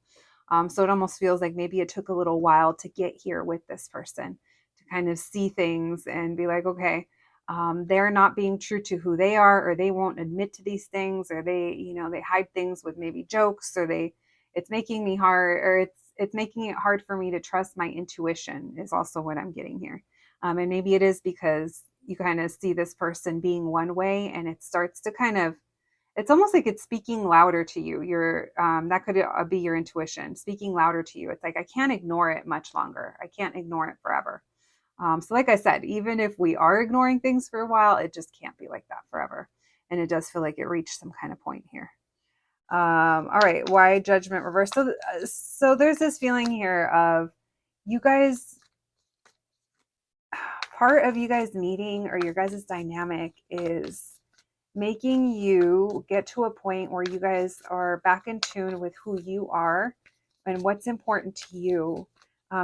So it almost feels like maybe it took a little while to get here with this person, to kind of see things and be like, okay, they're not being true to who they are, or they won't admit to these things, or they hide things with maybe jokes, or it's making me hard, or it's making it hard for me to trust my intuition, is also what I'm getting here. And maybe it is because you kind of see this person being one way, and it starts to kind of, it's almost like it's speaking louder to you. That could be your intuition speaking louder to you. It's like, I can't ignore it much longer. I can't ignore it forever. So like I said, even if we are ignoring things for a while, it just can't be like that forever. And it does feel like it reached some kind of point here. All right, why Judgment reverse? So there's this feeling here of you guys, part of you guys meeting, or your guys' dynamic, is making you get to a point where you guys are back in tune with who you are and what's important to you.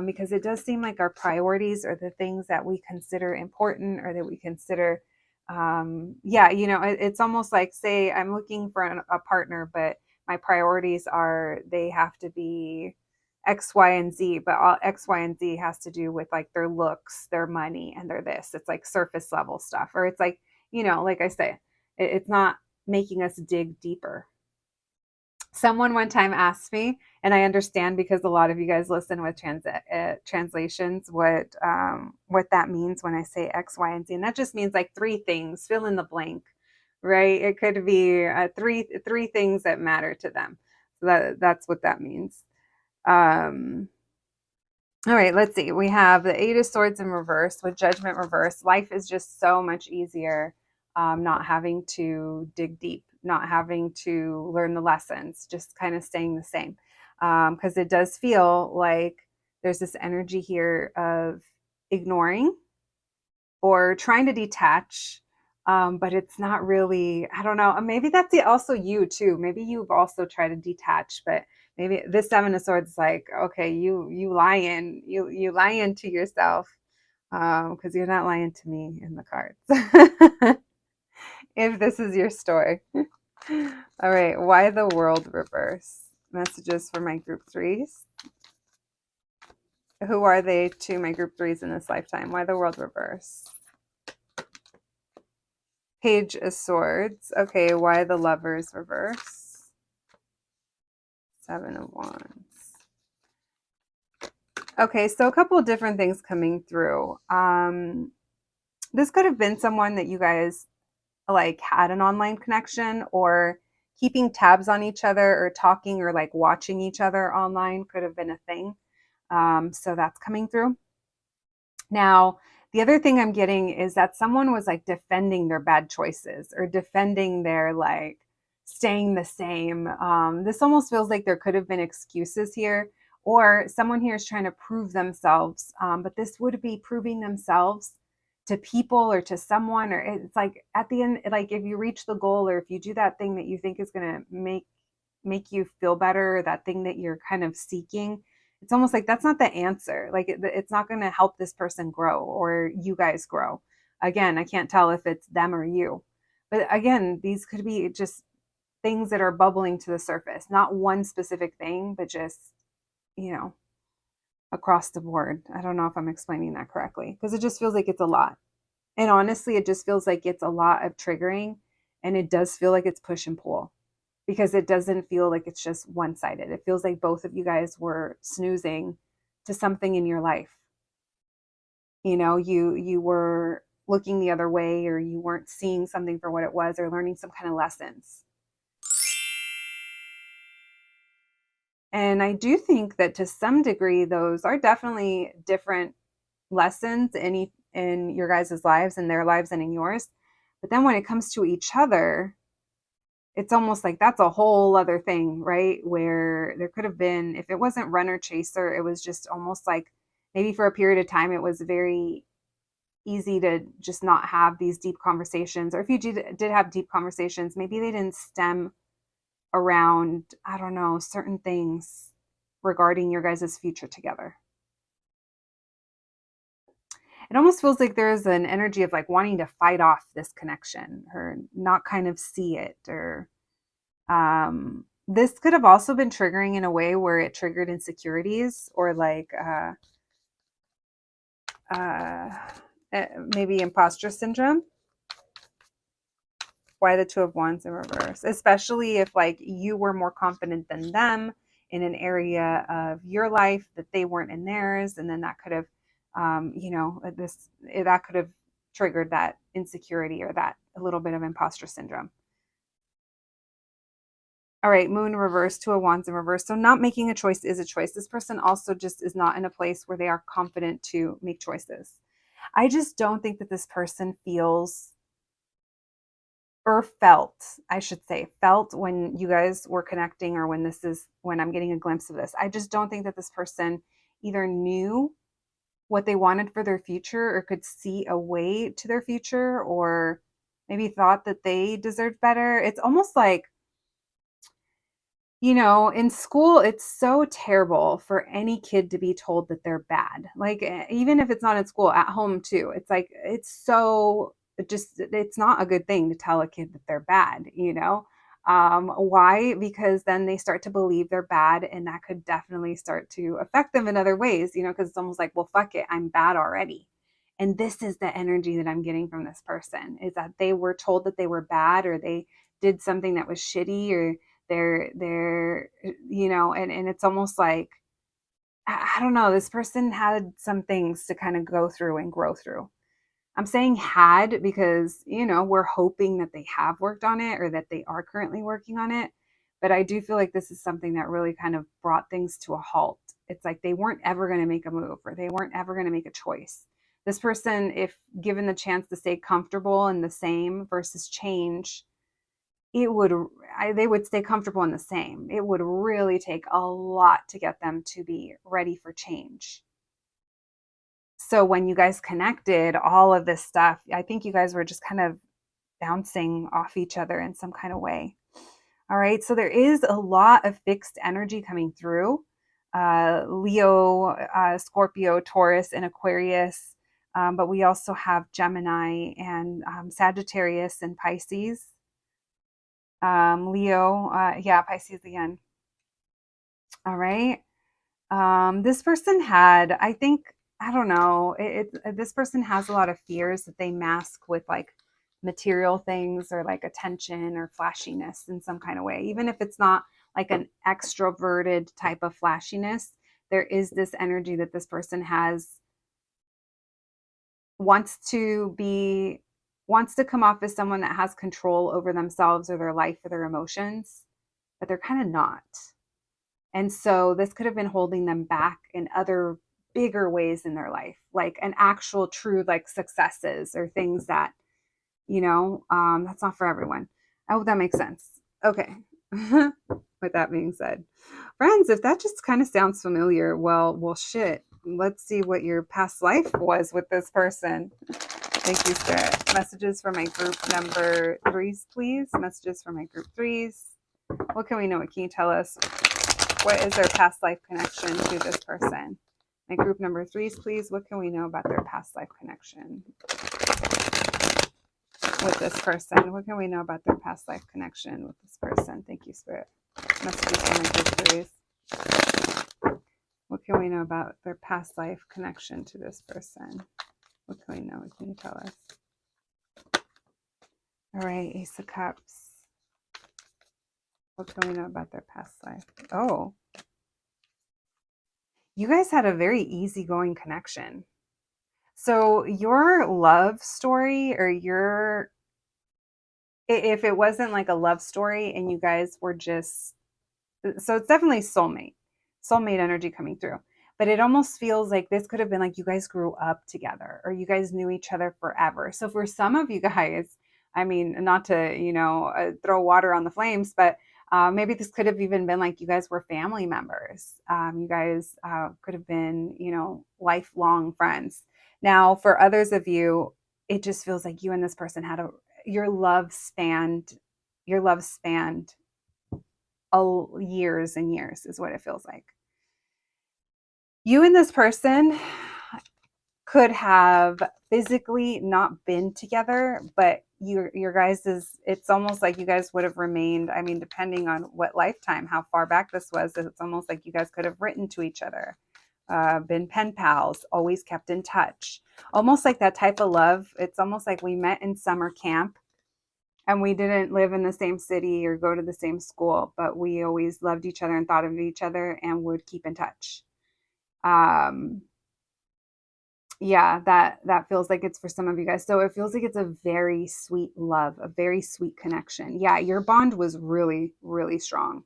Because it does seem like our priorities, are the things that we consider important, or that we consider, it's almost like, say I'm looking for a partner, but my priorities are, they have to be X, Y, and Z, but all X, Y, and Z has to do with like their looks, their money, and their this. It's like surface level stuff, or it's like, like I say, it's not making us dig deeper. Someone one time asked me, and I understand because a lot of you guys listen with translations, what that means when I say X, Y, and Z, and that just means like 3 things, fill in the blank, right? It could be three things that matter to them. So that's what that means. All right, let's see. We have the 8 of Swords in reverse with Judgment reverse. Life is just so much easier, not having to dig deep, not having to learn the lessons, just kind of staying the same. Because it does feel like there's this energy here of ignoring or trying to detach, But it's not really, I don't know. Maybe that's also you too. Maybe you've also tried to detach, but maybe this Seven of Swords is like, okay, you lying, you lying to yourself, because you're not lying to me in the cards. If this is your story. All right, why the world reverse? Messages for my group threes. Who are they to my group threes in this lifetime? Why the world reverse? Page of Swords. Okay, why the Lovers reverse? Seven of Wands. Okay, so a couple of different things coming through. This could have been someone that you guys like had an online connection, or keeping tabs on each other, or talking, or like watching each other online could have been a thing. So that's coming through. Now, the other thing I'm getting is that someone was like defending their bad choices, or defending their like staying the same. This almost feels like there could have been excuses here, or someone here is trying to prove themselves. But this would be proving themselves to people or to someone, or it's like at the end, like if you reach the goal, or if you do that thing that you think is going to make you feel better, that thing that you're kind of seeking, it's almost like that's not the answer. Like it's not going to help this person grow or you guys grow. Again, I can't tell if it's them or you. But again, these could be just things that are bubbling to the surface, not one specific thing, but just, you know, across the board. I don't know if I'm explaining that correctly, because it just feels like it's a lot. And honestly, it just feels like it's a lot of triggering, and it does feel like it's push and pull, because it doesn't feel like it's just one-sided. It feels like both of you guys were snoozing to something in your life. You know, you were looking the other way, or you weren't seeing something for what it was, or learning some kind of lessons. And I do think that to some degree, those are definitely different lessons in your guys' lives, in their lives and in yours. But then when it comes to each other, it's almost like that's a whole other thing, right? Where there could have been, if it wasn't runner chaser, it was just almost like maybe for a period of time, it was very easy to just not have these deep conversations. Or if you did have deep conversations, maybe they didn't stem around, I don't know, certain things regarding your guys' future together. It almost feels like there's an energy of like wanting to fight off this connection, or not kind of see it, or this could have also been triggering in a way where it triggered insecurities, or like uh, maybe imposter syndrome. Why the Two of Wands in reverse? Especially if like you were more confident than them in an area of your life that they weren't in theirs, and then that could have, that could have triggered that insecurity, or that a little bit of imposter syndrome. All right, Moon reverse, Two of Wands in reverse. So not making a choice is a choice. This person also just is not in a place where they are confident to make choices. I just don't think that this person feels, or felt, I should say, felt when you guys were connecting, or when I'm getting a glimpse of this. I just don't think that this person either knew what they wanted for their future, or could see a way to their future, or maybe thought that they deserved better. It's almost like, in school, it's so terrible for any kid to be told that they're bad. Like, even if it's not in school, at home too. It's like, it's not a good thing to tell a kid that they're bad. Why? Because then they start to believe they're bad, and that could definitely start to affect them in other ways, because it's almost like, well, fuck it, I'm bad already. And this is the energy that I'm getting from this person, is that they were told that they were bad, or they did something that was shitty, or they're and it's almost like, I don't know, this person had some things to kind of go through and grow through. I'm saying had because we're hoping that they have worked on it, or that they are currently working on it. But I do feel like this is something that really kind of brought things to a halt. It's like they weren't ever going to make a move, or they weren't ever going to make a choice. This person, if given the chance to stay comfortable in the same versus change, they would stay comfortable in the same. It would really take a lot to get them to be ready for change. So when you guys connected, all of this stuff, I think you guys were just kind of bouncing off each other in some kind of way. All right, so there is a lot of fixed energy coming through. Leo, Scorpio, Taurus, and Aquarius. But we also have Gemini and Sagittarius and Pisces. Leo, yeah, Pisces again. All right. This person had, I think, I don't know, this person has a lot of fears that they mask with like material things or like attention or flashiness in some kind of way. Even if it's not like an extroverted type of flashiness, there is this energy that this person has, wants to come off as someone that has control over themselves or their life or their emotions, but they're kind of not. And so this could have been holding them back in other bigger ways in their life, like an actual true like successes or things that, that's not for everyone. I hope that makes sense. Okay. With that being said, friends, if that just kind of sounds familiar, well, shit. Let's see what your past life was with this person. Thank you, Spirit. Messages for my group number 3s, please. Messages for my group 3s. What can we know? What can you tell us? What is their past life connection to this person? My group number 3s, please. What can we know about their past life connection with this person? What can we know about their past life connection with this person? Thank you, Spirit. Messages for my group 3s. What can we know about their past life connection to this person? What can we know? What can you tell us? All right, Ace of Cups. What can we know about their past life? Oh, you guys had a very easygoing connection. So your love story, or if it wasn't like a love story and you guys were just, so it's definitely soulmate energy coming through. But it almost feels like this could have been like you guys grew up together or you guys knew each other forever. So for some of you guys, I mean, not to, throw water on the flames, but maybe this could have even been like you guys were family members. You guys could have been, lifelong friends. Now, for others of you, it just feels like you and this person had your love spanned years and years is what it feels like. You and this person could have physically not been together, but your guys it's almost like you guys would have remained, I mean, depending on what lifetime, how far back this was, it's almost like you guys could have written to each other, been pen pals, always kept in touch, almost like that type of love. It's almost like we met in summer camp and we didn't live in the same city or go to the same school, but we always loved each other and thought of each other and would keep in touch. Yeah, that feels like it's for some of you guys. So it feels like it's a very sweet love, a very sweet connection. Yeah, your bond was really, really strong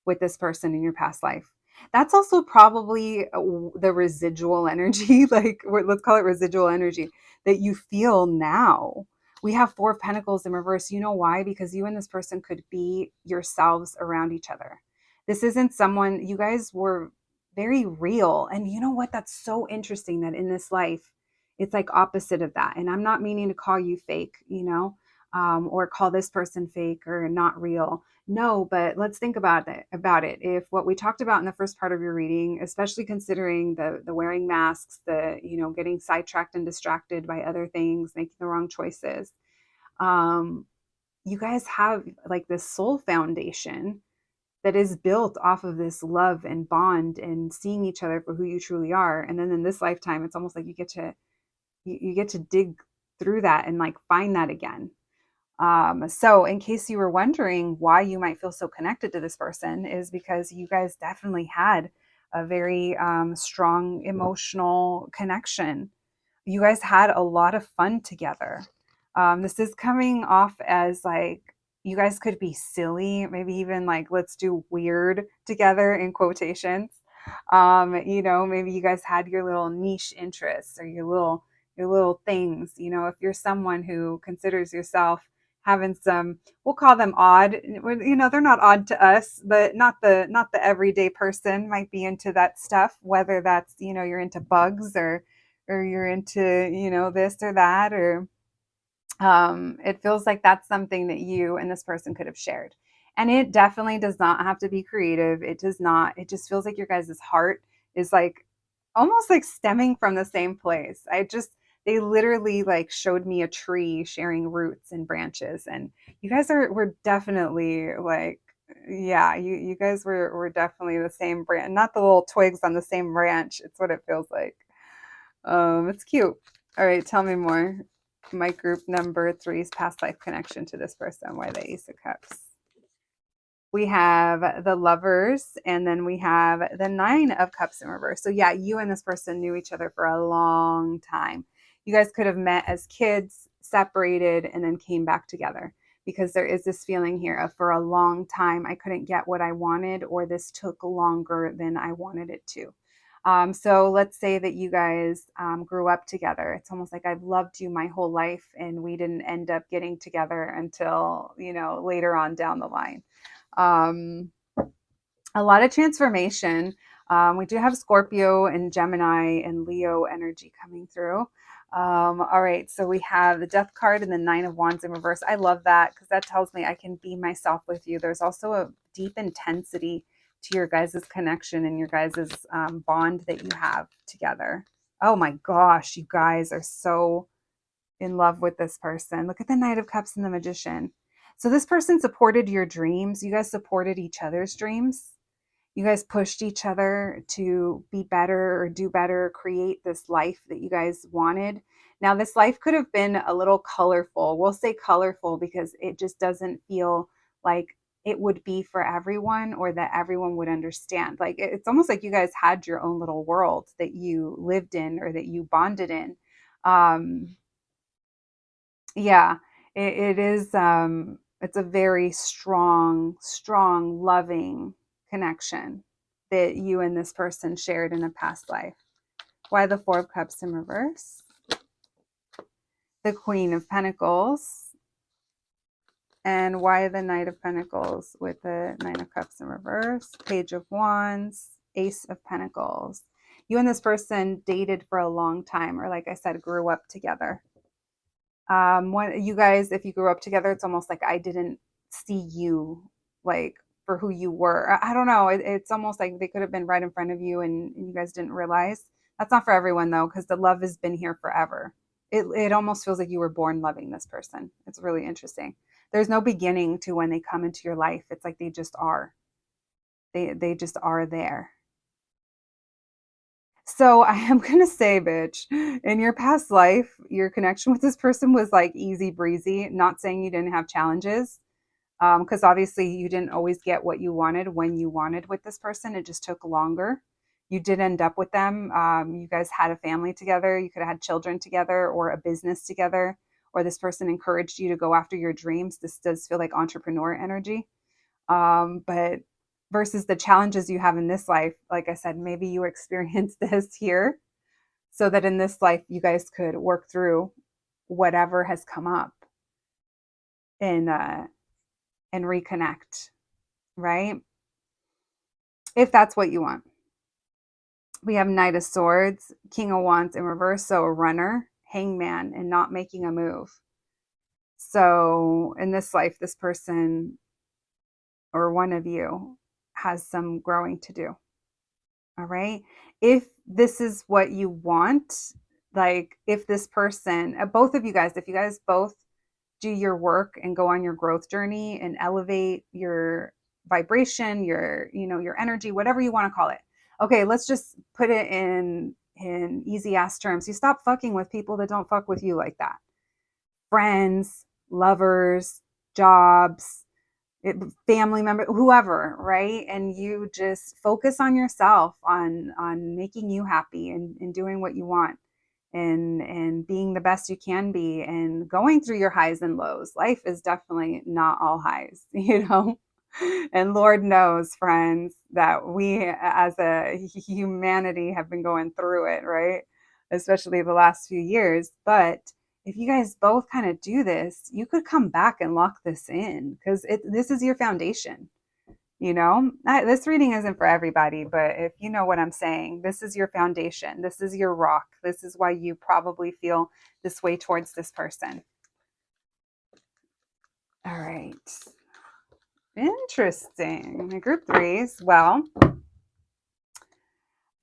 with this person in your past life. That's also probably the residual energy, like let's call it residual energy, that you feel now. We have 4 of Pentacles in reverse. You know why? Because you and this person could be yourselves around each other. This isn't someone, you guys were very real. And you know what? That's so interesting that in this life, it's like opposite of that. And I'm not meaning to call you fake, or call this person fake or not real. No, but let's think about it. If what we talked about in the first part of your reading, especially considering the wearing masks, the getting sidetracked and distracted by other things, making the wrong choices, you guys have like this soul foundation that is built off of this love and bond and seeing each other for who you truly are. And then in this lifetime, it's almost like you get to dig through that and like find that again. So in case you were wondering why you might feel so connected to this person, is because you guys definitely had a very strong emotional connection. You guys had a lot of fun together. This is coming off as like you guys could be silly, maybe even like let's do weird together in quotations. Maybe you guys had your little niche interests or your little things. If you're someone who considers yourself having some, we'll call them odd, they're not odd to us, but not the everyday person might be into that stuff, whether that's you're into bugs or you're into this or that, or It feels like that's something that you and this person could have shared. And it definitely does not have to be creative. It does not. It just feels like your guys' heart is like almost like stemming from the same place. They literally like showed me a tree sharing roots and branches. And you guys were definitely like, yeah, you guys were definitely the same branch, not the little twigs on the same branch. It's what it feels like. It's cute. All right, tell me more. My group number three's past life connection to this person. Why the Ace of Cups? We have the Lovers, and then we have the Nine of Cups in reverse. So yeah, you and this person knew each other for a long time. You guys could have met as kids, separated, and then came back together, because there is this feeling here of, for a long time I couldn't get what I wanted, or this took longer than I wanted it to. So let's say that you guys grew up together. It's almost like I've loved you my whole life, and we didn't end up getting together until, later on down the line. Um, a lot of transformation. We do have Scorpio and Gemini and Leo energy coming through. All right, so we have the Death card and the Nine of Wands in reverse. I love that, because that tells me I can be myself with you. There's also a deep intensity to your guys' connection and your guys' bond that you have together. Oh my gosh, you guys are so in love with this person. Look at the Knight of Cups and the Magician. So this person supported your dreams. You guys supported each other's dreams. You guys pushed each other to be better or do better, create this life that you guys wanted. Now, this life could have been a little colorful. We'll say colorful because it just doesn't feel like it would be for everyone, or that everyone would understand. Like, it's almost like you guys had your own little world that you lived in, or that you bonded in. Um, yeah, it is. It's a very strong, loving connection that you and this person shared in a past life. Why the Four of Cups in reverse? The Queen of Pentacles. And why the Knight of Pentacles with the Nine of Cups in reverse? Page of Wands, Ace of Pentacles. You and this person dated for a long time, or like I said, grew up together. When you guys, if you grew up together, it's almost like I didn't see you like for who you were. I don't know. It's almost like they could have been right in front of you, and you guys didn't realize. That's not for everyone though, because the love has been here forever. It almost feels like you were born loving this person. It's really interesting. There's no beginning to when they come into your life. It's like they just are. They just are there. So I am going to say, bitch, in your past life, your connection with this person was like easy breezy. Not saying you didn't have challenges, because obviously you didn't always get what you wanted when you wanted with this person. It just took longer. You did end up with them. You guys had a family together. You could have had children together, or a business together, or this person encouraged you to go after your dreams. This does feel like entrepreneur energy. But versus the challenges you have in this life, like I said, maybe you experience this here, so that in this life you guys could work through whatever has come up, and reconnect, right? If that's what you want. We have Knight of Swords, King of Wands in reverse, so a runner, hangman, and not making a move. So in this life, this person, or one of you, has some growing to do. All right. If this is what you want, like if this person, both of you guys, if you guys both do your work and go on your growth journey and elevate your vibration, your energy, whatever you want to call it. Okay, let's just put it in easy ass terms. You stop fucking with people that don't fuck with you like that. Friends, lovers, jobs, family member, whoever, right? And you just focus on yourself, on making you happy, and doing what you want, and being the best you can be, and going through your highs and lows. Life is definitely not all highs, and Lord knows, friends, that we as a humanity have been going through it, right? Especially the last few years. But if you guys both kind of do this, you could come back and lock this in, because this is your foundation. This reading isn't for everybody, but if you know what I'm saying, this is your foundation. This is your rock. This is why you probably feel this way towards this person. All right. Interesting. My group threes. Well,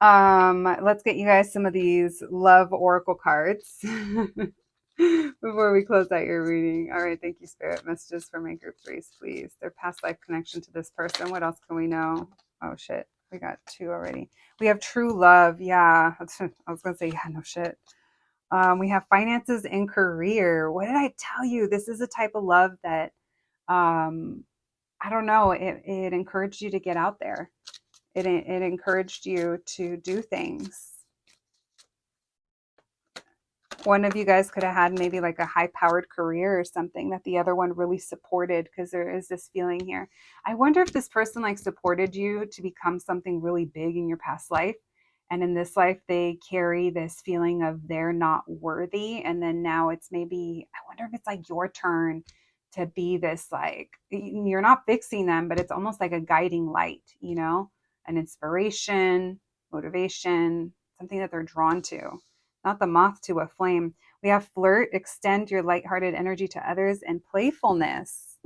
let's get you guys some of these love oracle cards before we close out your reading. All right, thank you, Spirit. Messages for my group threes, please. Their past life connection to this person. What else can we know? Oh shit, we got two already. We have true love. Yeah, I was gonna say yeah, no shit. We have finances and career. What did I tell you? This is a type of love that I don't know. It encouraged you to get out there. It encouraged you to do things. One of you guys could have had maybe like a high powered career or something that the other one really supported, because there is this feeling here. I wonder if this person like supported you to become something really big in your past life. And in this life, they carry this feeling of they're not worthy. And then now it's maybe, I wonder if it's like your turn to be this, like, you're not fixing them, but it's almost like a guiding light, you know, an inspiration, motivation, something that they're drawn to, not the moth to a flame. We have flirt, extend your lighthearted energy to others, and playfulness.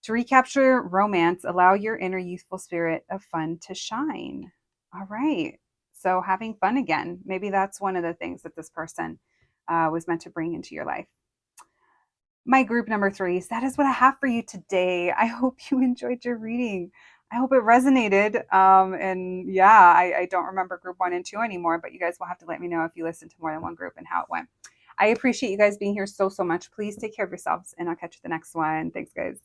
To recapture romance, allow your inner youthful spirit of fun to shine. All right. So having fun again. Maybe that's one of the things that this person was meant to bring into your life. My group number threes, that is what I have for you today. I hope you enjoyed your reading. I hope it resonated. And yeah, I don't remember group 1 and 2 anymore, but you guys will have to let me know if you listened to more than one group and how it went. I appreciate you guys being here so much. Please take care of yourselves, and I'll catch you the next one. Thanks, guys.